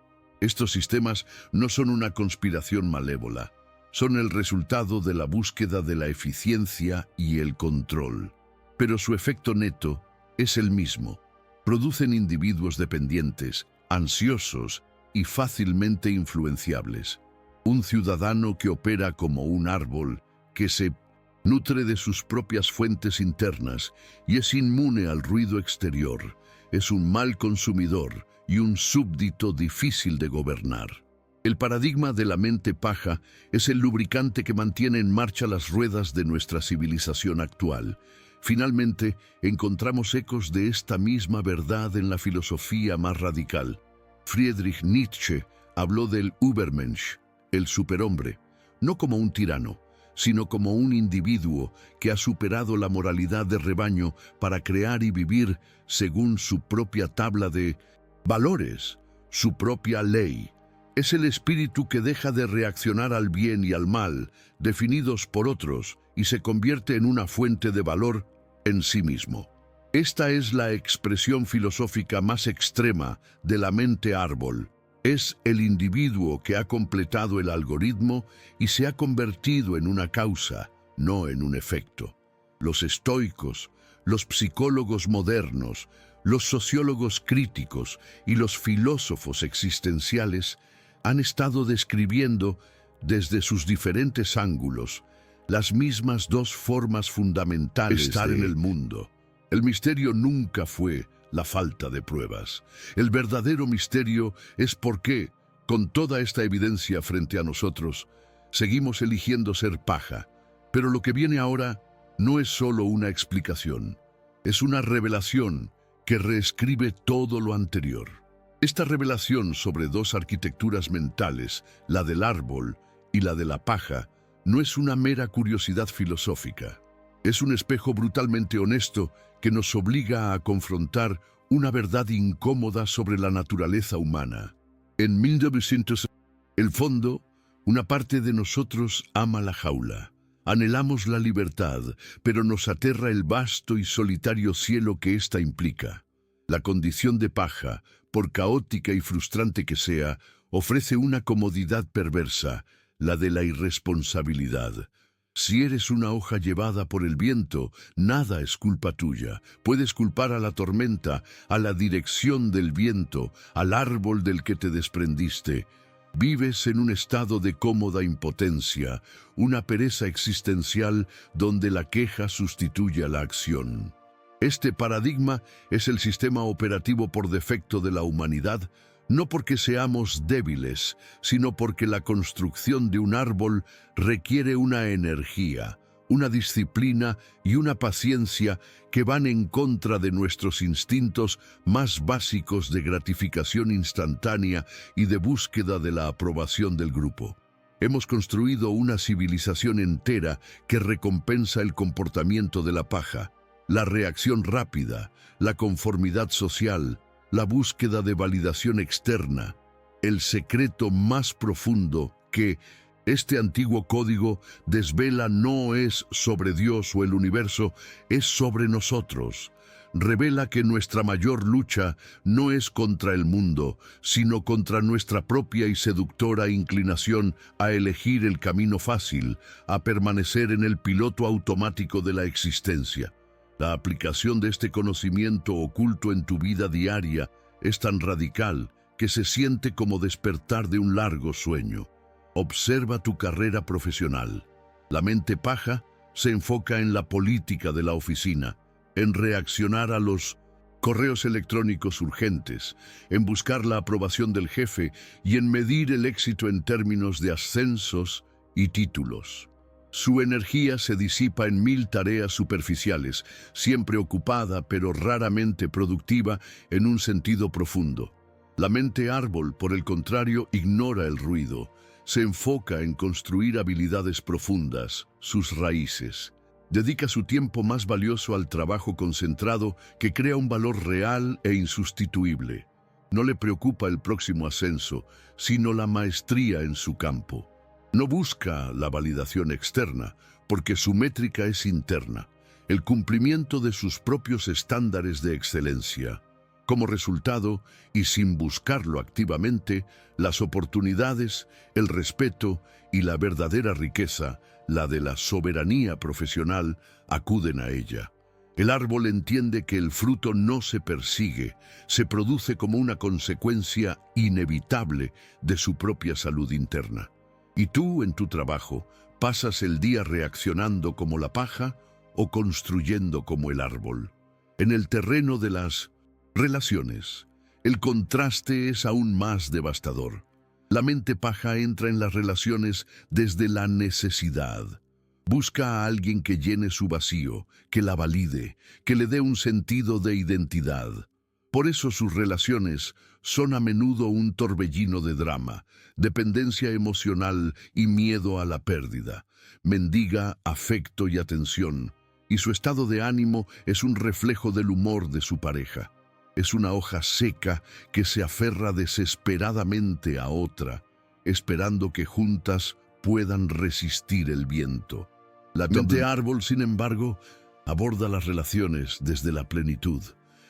Estos sistemas no son una conspiración malévola, son el resultado de la búsqueda de la eficiencia y el control. Pero su efecto neto es el mismo. Producen individuos dependientes, ansiosos y fácilmente influenciables. Un ciudadano que opera como un árbol, que se nutre de sus propias fuentes internas y es inmune al ruido exterior, es un mal consumidor y un súbdito difícil de gobernar. El paradigma de la mente paja es el lubricante que mantiene en marcha las ruedas de nuestra civilización actual. Finalmente, encontramos ecos de esta misma verdad en la filosofía más radical. Friedrich Nietzsche habló del Übermensch, el superhombre, no como un tirano, sino como un individuo que ha superado la moralidad de rebaño para crear y vivir según su propia tabla de valores, su propia ley. Es el espíritu que deja de reaccionar al bien y al mal, definidos por otros, y se convierte en una fuente de valor en sí mismo. Esta es la expresión filosófica más extrema de la mente árbol. Es el individuo que ha completado el algoritmo y se ha convertido en una causa, no en un efecto. Los estoicos, los psicólogos modernos, los sociólogos críticos y los filósofos existenciales han estado describiendo, desde sus diferentes ángulos, las mismas dos formas fundamentales de estar en el mundo. El misterio nunca fue la falta de pruebas. El verdadero misterio es por qué, con toda esta evidencia frente a nosotros, seguimos eligiendo ser paja. Pero lo que viene ahora no es solo una explicación, es una revelación que reescribe todo lo anterior. Esta revelación sobre dos arquitecturas mentales, la del árbol y la de la paja, no es una mera curiosidad filosófica. Es un espejo brutalmente honesto que nos obliga a confrontar una verdad incómoda sobre la naturaleza humana. En 1900, el fondo, una parte de nosotros ama la jaula. Anhelamos la libertad, pero nos aterra el vasto y solitario cielo que ésta implica. La condición de paja, por caótica y frustrante que sea, ofrece una comodidad perversa, la de la irresponsabilidad. Si eres una hoja llevada por el viento, nada es culpa tuya. Puedes culpar a la tormenta, a la dirección del viento, al árbol del que te desprendiste. Vives en un estado de cómoda impotencia, una pereza existencial donde la queja sustituye a la acción. Este paradigma es el sistema operativo por defecto de la humanidad, no porque seamos débiles, sino porque la construcción de un árbol requiere una energía, una disciplina y una paciencia que van en contra de nuestros instintos más básicos de gratificación instantánea y de búsqueda de la aprobación del grupo. Hemos construido una civilización entera que recompensa el comportamiento de la paja, la reacción rápida, la conformidad social, la búsqueda de validación externa. El secreto más profundo que este antiguo código desvela no es sobre Dios o el universo, es sobre nosotros. Revela que nuestra mayor lucha no es contra el mundo, sino contra nuestra propia y seductora inclinación a elegir el camino fácil, a permanecer en el piloto automático de la existencia. La aplicación de este conocimiento oculto en tu vida diaria es tan radical que se siente como despertar de un largo sueño. Observa tu carrera profesional. La mente paja se enfoca en la política de la oficina, en reaccionar a los correos electrónicos urgentes, en buscar la aprobación del jefe y en medir el éxito en términos de ascensos y títulos. Su energía se disipa en 1000 tareas superficiales, siempre ocupada pero raramente productiva en un sentido profundo. La mente árbol, por el contrario, ignora el ruido. Se enfoca en construir habilidades profundas, sus raíces. Dedica su tiempo más valioso al trabajo concentrado que crea un valor real e insustituible. No le preocupa el próximo ascenso, sino la maestría en su campo. No busca la validación externa, porque su métrica es interna, el cumplimiento de sus propios estándares de excelencia. Como resultado, y sin buscarlo activamente, las oportunidades, el respeto y la verdadera riqueza, la de la soberanía profesional, acuden a ella. El árbol entiende que el fruto no se persigue, se produce como una consecuencia inevitable de su propia salud interna. Y tú, en tu trabajo, pasas el día reaccionando como la paja o construyendo como el árbol. En el terreno de las relaciones, el contraste es aún más devastador. La mente paja entra en las relaciones desde la necesidad. Busca a alguien que llene su vacío, que la valide, que le dé un sentido de identidad. Por eso sus relaciones son a menudo un torbellino de drama, dependencia emocional y miedo a la pérdida. Mendiga afecto y atención, y su estado de ánimo es un reflejo del humor de su pareja. Es una hoja seca que se aferra desesperadamente a otra, esperando que juntas puedan resistir el viento. La mente árbol, sin embargo, aborda las relaciones desde la plenitud.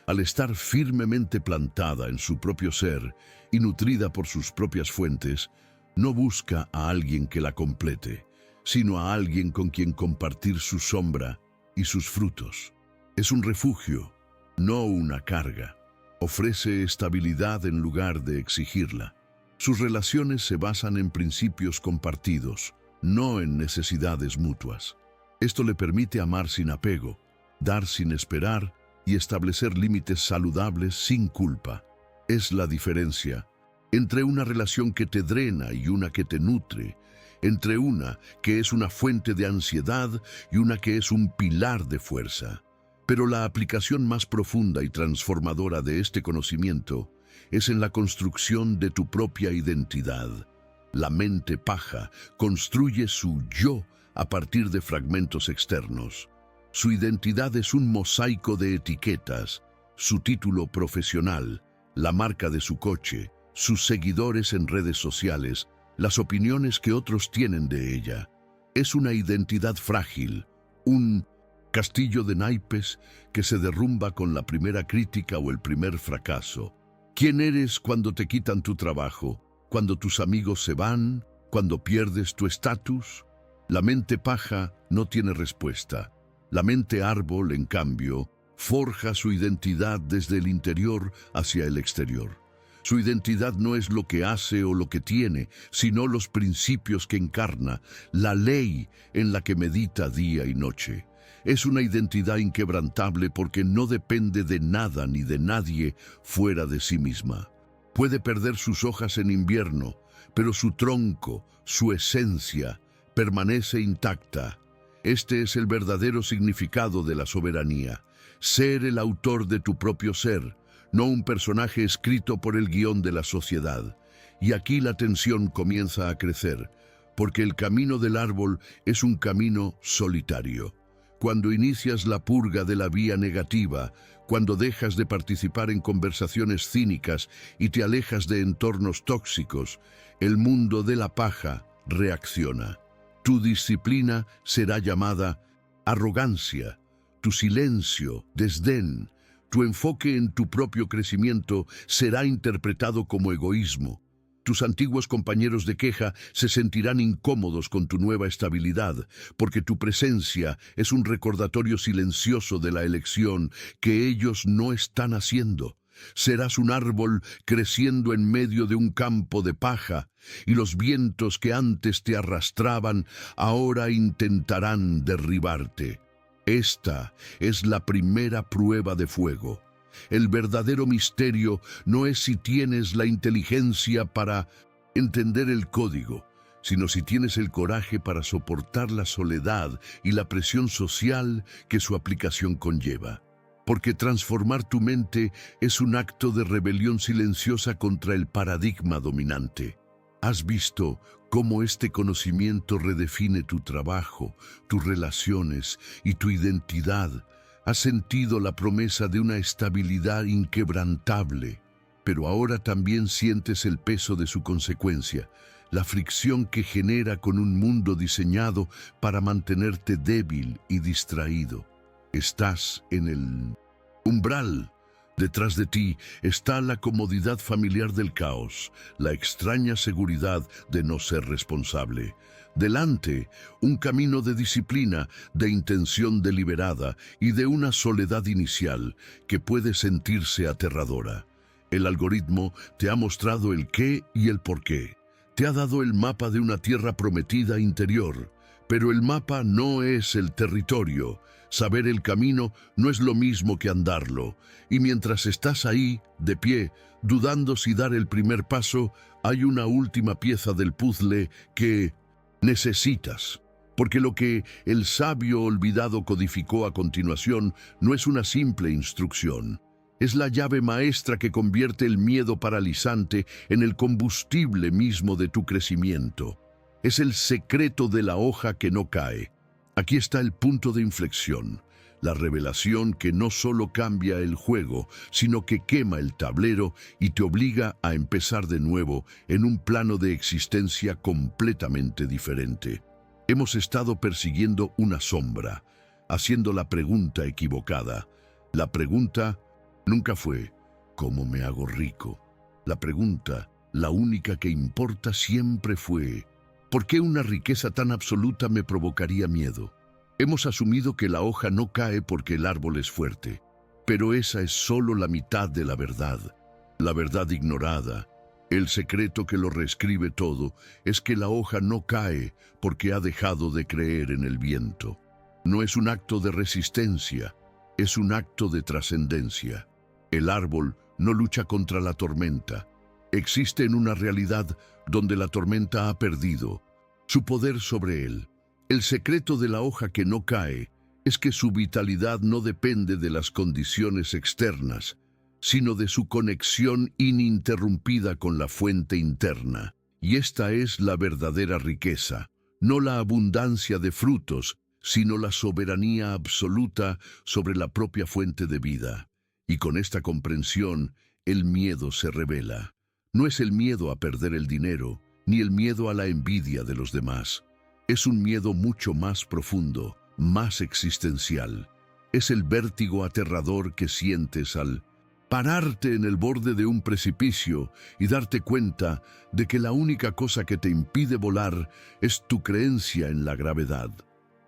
Al estar firmemente plantada en su propio ser y nutrida por sus propias fuentes, no busca a alguien que la complete, sino a alguien con quien compartir su sombra y sus frutos. Es un refugio, no una carga. Ofrece estabilidad en lugar de exigirla. Sus relaciones se basan en principios compartidos, no en necesidades mutuas. Esto le permite amar sin apego, dar sin esperar y establecer límites saludables sin culpa. Es la diferencia entre una relación que te drena y una que te nutre, entre una que es una fuente de ansiedad y una que es un pilar de fuerza. Pero la aplicación más profunda y transformadora de este conocimiento es en la construcción de tu propia identidad. La mente paja construye su yo a partir de fragmentos externos. Su identidad es un mosaico de etiquetas, su título profesional, la marca de su coche, sus seguidores en redes sociales, las opiniones que otros tienen de ella. Es una identidad frágil, un castillo de naipes que se derrumba con la primera crítica o el primer fracaso. ¿Quién eres cuando te quitan tu trabajo? ¿Cuando tus amigos se van? ¿Cuando pierdes tu estatus? La mente paja no tiene respuesta. La mente árbol, en cambio, forja su identidad desde el interior hacia el exterior. Su identidad no es lo que hace o lo que tiene, sino los principios que encarna, la ley en la que medita día y noche. Es una identidad inquebrantable porque no depende de nada ni de nadie fuera de sí misma. Puede perder sus hojas en invierno, pero su tronco, su esencia, permanece intacta. Este es el verdadero significado de la soberanía: ser el autor de tu propio ser, no un personaje escrito por el guión de la sociedad. Y aquí la tensión comienza a crecer, porque el camino del árbol es un camino solitario. Cuando inicias la purga de la vía negativa, cuando dejas de participar en conversaciones cínicas y te alejas de entornos tóxicos, el mundo de la paja reacciona. Tu disciplina será llamada arrogancia, tu silencio, desdén. Tu enfoque en tu propio crecimiento será interpretado como egoísmo. Tus antiguos compañeros de queja se sentirán incómodos con tu nueva estabilidad, porque tu presencia es un recordatorio silencioso de la elección que ellos no están haciendo. Serás un árbol creciendo en medio de un campo de paja, y los vientos que antes te arrastraban ahora intentarán derribarte. Esta es la primera prueba de fuego. El verdadero misterio no es si tienes la inteligencia para entender el código, sino si tienes el coraje para soportar la soledad y la presión social que su aplicación conlleva. Porque transformar tu mente es un acto de rebelión silenciosa contra el paradigma dominante. ¿Has visto cómo este conocimiento redefine tu trabajo, tus relaciones y tu identidad? Has sentido la promesa de una estabilidad inquebrantable, pero ahora también sientes el peso de su consecuencia, la fricción que genera con un mundo diseñado para mantenerte débil y distraído. Estás en el umbral. Detrás de ti está la comodidad familiar del caos, la extraña seguridad de no ser responsable. Delante, un camino de disciplina, de intención deliberada y de una soledad inicial que puede sentirse aterradora. El algoritmo te ha mostrado el qué y el por qué. Te ha dado el mapa de una tierra prometida interior, pero el mapa no es el territorio. Saber el camino no es lo mismo que andarlo, y mientras estás ahí, de pie, dudando si dar el primer paso, hay una última pieza del puzzle que necesitas. Porque lo que el sabio olvidado codificó a continuación no es una simple instrucción. Es la llave maestra que convierte el miedo paralizante en el combustible mismo de tu crecimiento. Es el secreto de la hoja que no cae. Aquí está el punto de inflexión, la revelación que no solo cambia el juego, sino que quema el tablero y te obliga a empezar de nuevo en un plano de existencia completamente diferente. Hemos estado persiguiendo una sombra, haciendo la pregunta equivocada. La pregunta nunca fue, ¿cómo me hago rico? La pregunta, la única que importa, siempre fue, ¿por qué una riqueza tan absoluta me provocaría miedo? Hemos asumido que la hoja no cae porque el árbol es fuerte, pero esa es solo la mitad de la verdad ignorada. El secreto que lo reescribe todo es que la hoja no cae porque ha dejado de creer en el viento. No es un acto de resistencia, es un acto de trascendencia. El árbol no lucha contra la tormenta. Existe en una realidad donde la tormenta ha perdido su poder sobre él. El secreto de la hoja que no cae es que su vitalidad no depende de las condiciones externas, sino de su conexión ininterrumpida con la fuente interna. Y esta es la verdadera riqueza, no la abundancia de frutos, sino la soberanía absoluta sobre la propia fuente de vida. Y con esta comprensión, el miedo se revela. No es el miedo a perder el dinero, ni el miedo a la envidia de los demás. Es un miedo mucho más profundo, más existencial. Es el vértigo aterrador que sientes al pararte en el borde de un precipicio y darte cuenta de que la única cosa que te impide volar es tu creencia en la gravedad.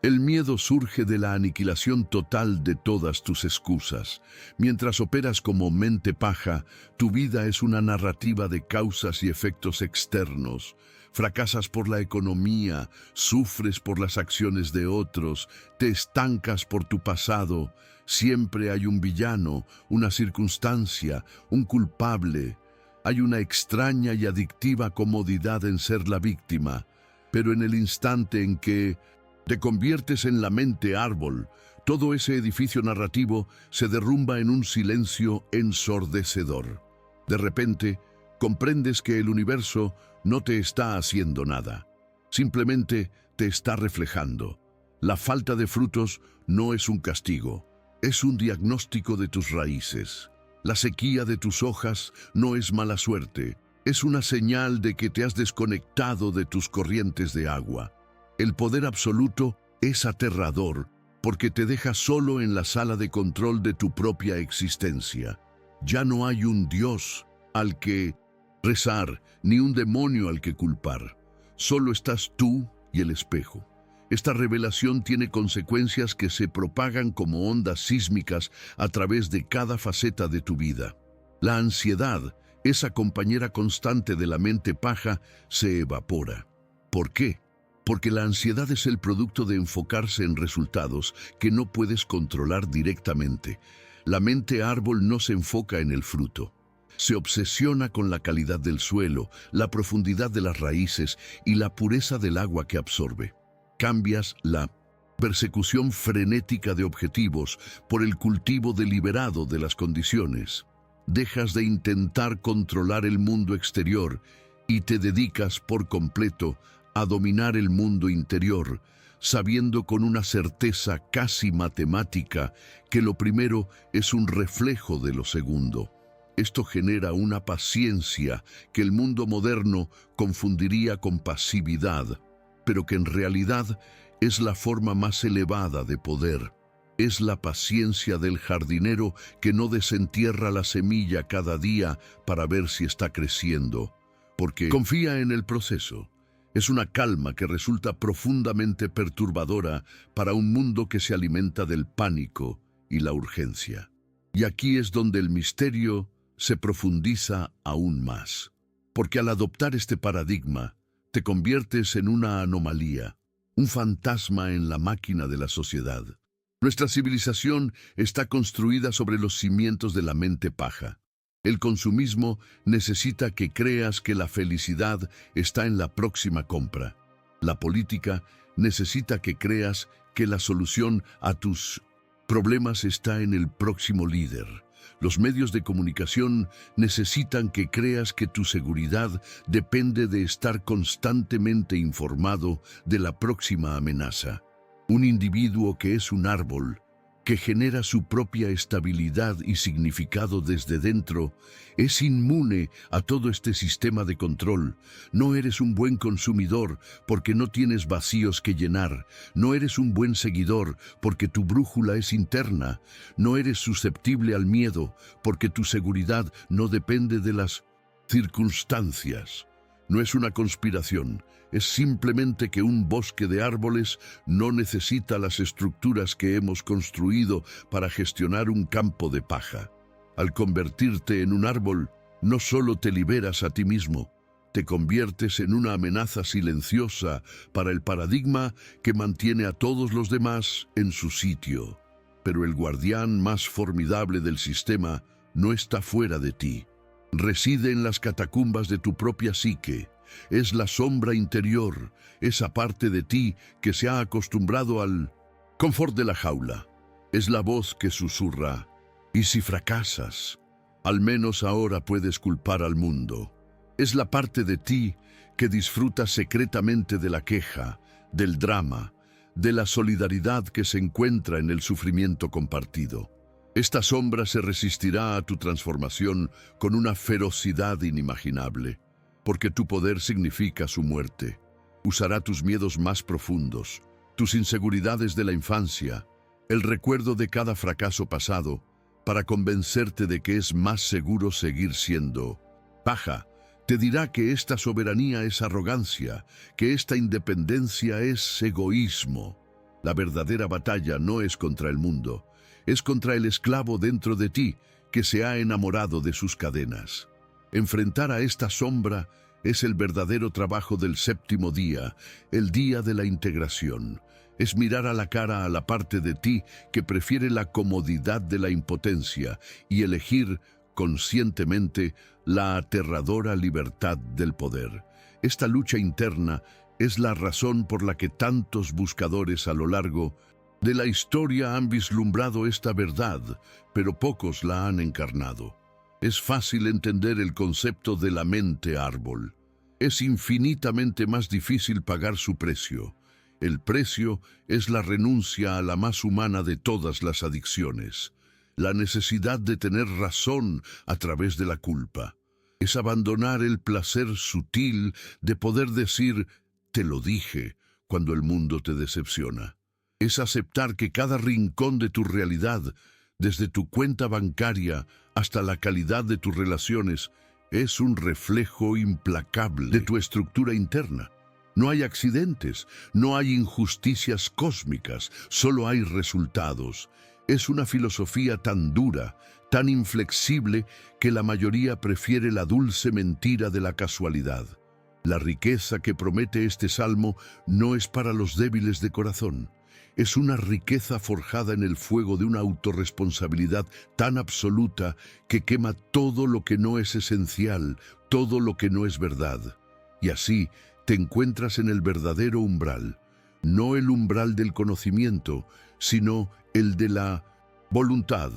El miedo surge de la aniquilación total de todas tus excusas. Mientras operas como mente paja, tu vida es una narrativa de causas y efectos externos. Fracasas por la economía, sufres por las acciones de otros, te estancas por tu pasado. Siempre hay un villano, una circunstancia, un culpable. Hay una extraña y adictiva comodidad en ser la víctima. Pero en el instante en que te conviertes en la mente árbol, todo ese edificio narrativo se derrumba en un silencio ensordecedor. De repente, comprendes que el universo no te está haciendo nada. Simplemente te está reflejando. La falta de frutos no es un castigo, es un diagnóstico de tus raíces. La sequía de tus hojas no es mala suerte, es una señal de que te has desconectado de tus corrientes de agua. El poder absoluto es aterrador porque te deja solo en la sala de control de tu propia existencia. Ya no hay un Dios al que rezar, ni un demonio al que culpar. Solo estás tú y el espejo. Esta revelación tiene consecuencias que se propagan como ondas sísmicas a través de cada faceta de tu vida. La ansiedad, esa compañera constante de la mente paja, se evapora. ¿Por qué? Porque la ansiedad es el producto de enfocarse en resultados que no puedes controlar directamente. La mente árbol no se enfoca en el fruto. Se obsesiona con la calidad del suelo, la profundidad de las raíces y la pureza del agua que absorbe. Cambias la persecución frenética de objetivos por el cultivo deliberado de las condiciones. Dejas de intentar controlar el mundo exterior y te dedicas por completo a dominar el mundo interior, sabiendo con una certeza casi matemática que lo primero es un reflejo de lo segundo. Esto genera una paciencia que el mundo moderno confundiría con pasividad, pero que en realidad es la forma más elevada de poder. Es la paciencia del jardinero que no desentierra la semilla cada día para ver si está creciendo, porque confía en el proceso. Es una calma que resulta profundamente perturbadora para un mundo que se alimenta del pánico y la urgencia. Y aquí es donde el misterio se profundiza aún más. Porque al adoptar este paradigma, te conviertes en una anomalía, un fantasma en la máquina de la sociedad. Nuestra civilización está construida sobre los cimientos de la mente paja. El consumismo necesita que creas que la felicidad está en la próxima compra. La política necesita que creas que la solución a tus problemas está en el próximo líder. Los medios de comunicación necesitan que creas que tu seguridad depende de estar constantemente informado de la próxima amenaza. Un individuo que es un árbol, que genera su propia estabilidad y significado desde dentro, es inmune a todo este sistema de control. No eres un buen consumidor porque no tienes vacíos que llenar. No eres un buen seguidor porque tu brújula es interna. No eres susceptible al miedo porque tu seguridad no depende de las circunstancias. No es una conspiración, es simplemente que un bosque de árboles no necesita las estructuras que hemos construido para gestionar un campo de paja. Al convertirte en un árbol, no solo te liberas a ti mismo, te conviertes en una amenaza silenciosa para el paradigma que mantiene a todos los demás en su sitio. Pero el guardián más formidable del sistema no está fuera de ti. Reside en las catacumbas de tu propia psique. Es la sombra interior, esa parte de ti que se ha acostumbrado al confort de la jaula. Es la voz que susurra, y si fracasas, al menos ahora puedes culpar al mundo. Es la parte de ti que disfruta secretamente de la queja, del drama, de la solidaridad que se encuentra en el sufrimiento compartido. Esta sombra se resistirá a tu transformación con una ferocidad inimaginable, porque tu poder significa su muerte. Usará tus miedos más profundos, tus inseguridades de la infancia, el recuerdo de cada fracaso pasado, para convencerte de que es más seguro seguir siendo paja. Te dirá que esta soberanía es arrogancia, que esta independencia es egoísmo. La verdadera batalla no es contra el mundo, es contra el esclavo dentro de ti que se ha enamorado de sus cadenas. Enfrentar a esta sombra es el verdadero trabajo del séptimo día, el día de la integración. Es mirar a la cara a la parte de ti que prefiere la comodidad de la impotencia y elegir conscientemente la aterradora libertad del poder. Esta lucha interna es la razón por la que tantos buscadores a lo largo de la historia han vislumbrado esta verdad, pero pocos la han encarnado. Es fácil entender el concepto de la mente árbol. Es infinitamente más difícil pagar su precio. El precio es la renuncia a la más humana de todas las adicciones, la necesidad de tener razón a través de la culpa. Es abandonar el placer sutil de poder decir, te lo dije, cuando el mundo te decepciona. Es aceptar que cada rincón de tu realidad, desde tu cuenta bancaria hasta la calidad de tus relaciones, es un reflejo implacable de tu estructura interna. No hay accidentes, no hay injusticias cósmicas, solo hay resultados. Es una filosofía tan dura, tan inflexible, que la mayoría prefiere la dulce mentira de la casualidad. La riqueza que promete este salmo no es para los débiles de corazón. Es una riqueza forjada en el fuego de una autorresponsabilidad tan absoluta que quema todo lo que no es esencial, todo lo que no es verdad. Y así te encuentras en el verdadero umbral, no el umbral del conocimiento, sino el de la voluntad.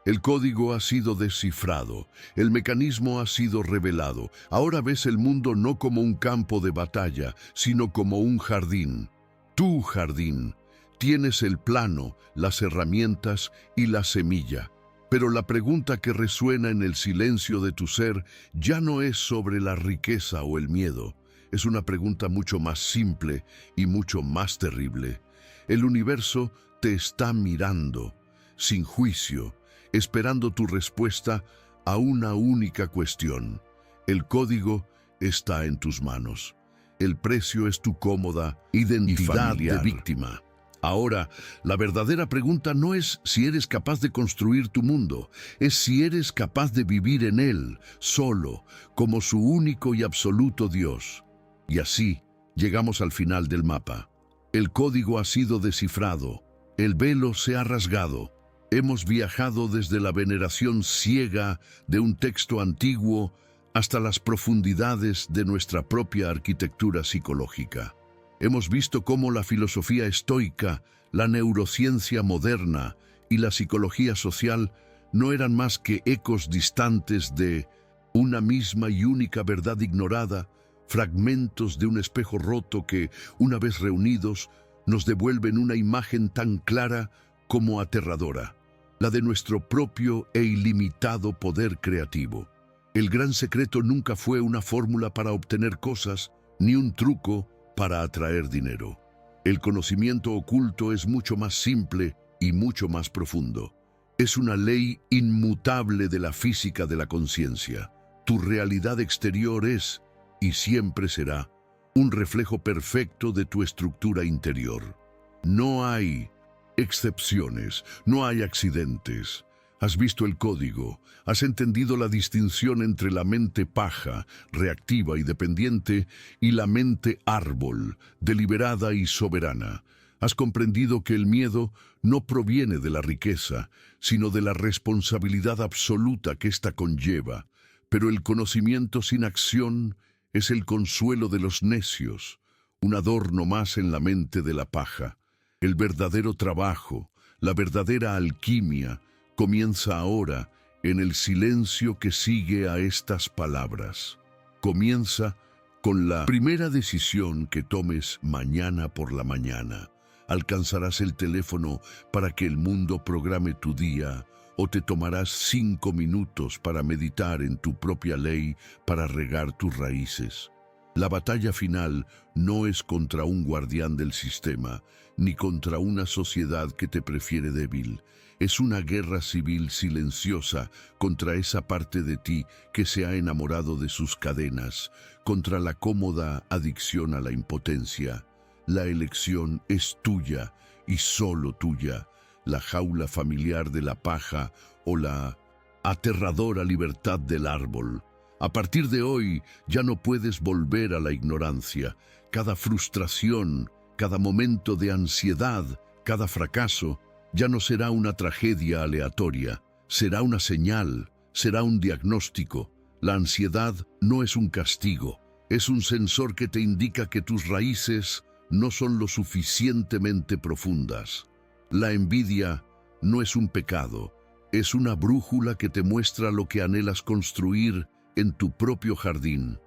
El código ha sido descifrado, el mecanismo ha sido revelado. Ahora ves el mundo no como un campo de batalla, sino como un jardín. Tu jardín. Tienes el plano, las herramientas y la semilla. Pero la pregunta que resuena en el silencio de tu ser ya no es sobre la riqueza o el miedo. Es una pregunta mucho más simple y mucho más terrible. El universo te está mirando, sin juicio, esperando tu respuesta a una única cuestión. El código está en tus manos. El precio es tu cómoda identidad de víctima. Ahora, la verdadera pregunta no es si eres capaz de construir tu mundo, es si eres capaz de vivir en él, solo, como su único y absoluto Dios. Y así, llegamos al final del mapa. El código ha sido descifrado, el velo se ha rasgado. Hemos viajado desde la veneración ciega de un texto antiguo hasta las profundidades de nuestra propia arquitectura psicológica. Hemos visto cómo la filosofía estoica, la neurociencia moderna y la psicología social no eran más que ecos distantes de una misma y única verdad ignorada, fragmentos de un espejo roto que, una vez reunidos, nos devuelven una imagen tan clara como aterradora, la de nuestro propio e ilimitado poder creativo. El gran secreto nunca fue una fórmula para obtener cosas, ni un truco para atraer dinero. El conocimiento oculto es mucho más simple y mucho más profundo. Es una ley inmutable de la física de la conciencia. Tu realidad exterior es, y siempre será, un reflejo perfecto de tu estructura interior. No hay excepciones, no hay accidentes. Has visto el código, has entendido la distinción entre la mente paja, reactiva y dependiente, y la mente árbol, deliberada y soberana. Has comprendido que el miedo no proviene de la riqueza, sino de la responsabilidad absoluta que ésta conlleva. Pero el conocimiento sin acción es el consuelo de los necios, un adorno más en la mente de la paja. El verdadero trabajo, la verdadera alquimia, comienza ahora en el silencio que sigue a estas palabras. Comienza con la primera decisión que tomes mañana por la mañana. Alcanzarás el teléfono para que el mundo programe tu día, o te tomarás 5 minutos para meditar en tu propia ley para regar tus raíces. La batalla final no es contra un guardián del sistema, ni contra una sociedad que te prefiere débil. Es una guerra civil silenciosa contra esa parte de ti que se ha enamorado de sus cadenas, contra la cómoda adicción a la impotencia. La elección es tuya, y solo tuya, la jaula familiar de la paja o la aterradora libertad del árbol. A partir de hoy ya no puedes volver a la ignorancia. Cada frustración, cada momento de ansiedad, cada fracaso, ya no será una tragedia aleatoria, será una señal, será un diagnóstico. La ansiedad no es un castigo, es un sensor que te indica que tus raíces no son lo suficientemente profundas. La envidia no es un pecado, es una brújula que te muestra lo que anhelas construir en tu propio jardín.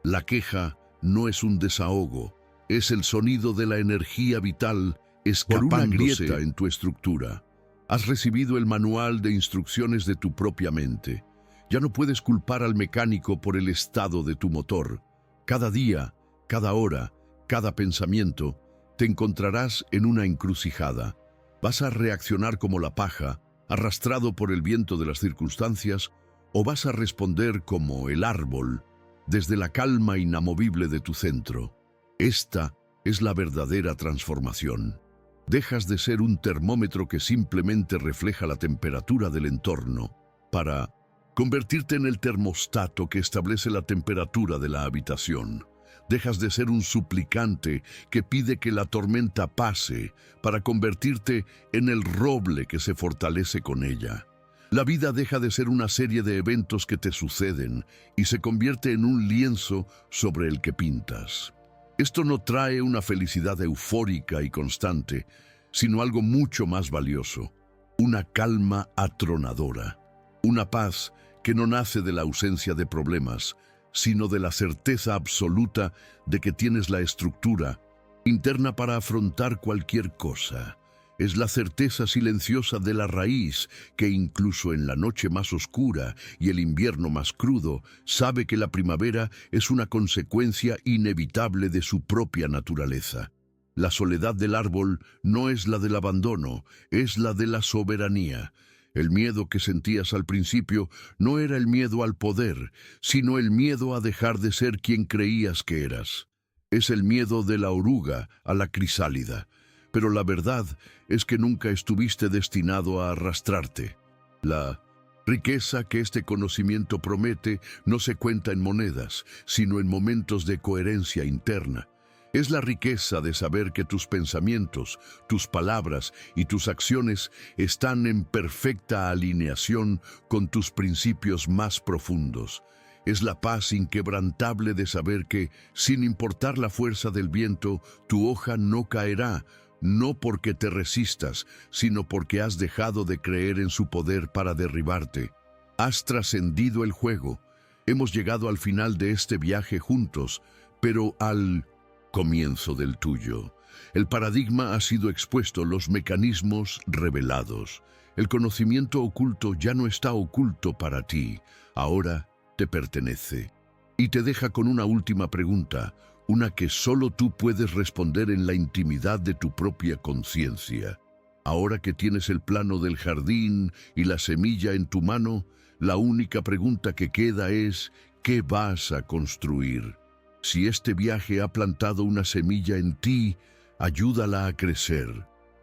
La queja no es un desahogo, es el sonido de la energía vital escapándose por una grieta en tu estructura. Has recibido el manual de instrucciones de tu propia mente. Ya no puedes culpar al mecánico por el estado de tu motor. Cada día, cada hora, cada pensamiento, te encontrarás en una encrucijada. ¿Vas a reaccionar como la paja, arrastrado por el viento de las circunstancias, o vas a responder como el árbol, desde la calma inamovible de tu centro? Esta es la verdadera transformación. Dejas de ser un termómetro que simplemente refleja la temperatura del entorno para convertirte en el termostato que establece la temperatura de la habitación. Dejas de ser un suplicante que pide que la tormenta pase para convertirte en el roble que se fortalece con ella. La vida deja de ser una serie de eventos que te suceden y se convierte en un lienzo sobre el que pintas. Esto no trae una felicidad eufórica y constante, sino algo mucho más valioso, una calma atronadora, una paz que no nace de la ausencia de problemas, sino de la certeza absoluta de que tienes la estructura interna para afrontar cualquier cosa. Es la certeza silenciosa de la raíz que incluso en la noche más oscura y el invierno más crudo sabe que la primavera es una consecuencia inevitable de su propia naturaleza. La soledad del árbol no es la del abandono, es la de la soberanía. El miedo que sentías al principio no era el miedo al poder, sino el miedo a dejar de ser quien creías que eras. Es el miedo de la oruga a la crisálida. Pero la verdad es que nunca estuviste destinado a arrastrarte. La riqueza que este conocimiento promete no se cuenta en monedas, sino en momentos de coherencia interna. Es la riqueza de saber que tus pensamientos, tus palabras y tus acciones están en perfecta alineación con tus principios más profundos. Es la paz inquebrantable de saber que, sin importar la fuerza del viento, tu hoja no caerá, no porque te resistas, sino porque has dejado de creer en su poder para derribarte. Has trascendido el juego. Hemos llegado al final de este viaje juntos, pero al comienzo del tuyo. El paradigma ha sido expuesto, los mecanismos revelados. El conocimiento oculto ya no está oculto para ti, ahora te pertenece. Y te deja con una última pregunta, una que solo tú puedes responder en la intimidad de tu propia conciencia. Ahora que tienes el plano del jardín y la semilla en tu mano, la única pregunta que queda es, ¿qué vas a construir? Si este viaje ha plantado una semilla en ti, ayúdala a crecer.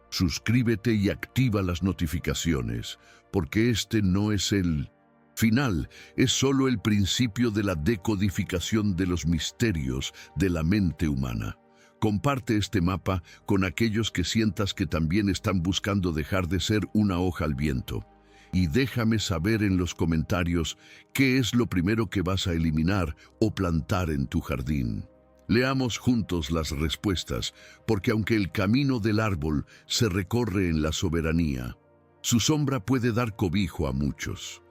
Suscríbete y activa las notificaciones, porque este no es el final, es solo el principio de la decodificación de los misterios de la mente humana. Comparte este mapa con aquellos que sientas que también están buscando dejar de ser una hoja al viento. Y déjame saber en los comentarios qué es lo primero que vas a eliminar o plantar en tu jardín. Leamos juntos las respuestas, porque aunque el camino del árbol se recorre en la soberanía, su sombra puede dar cobijo a muchos.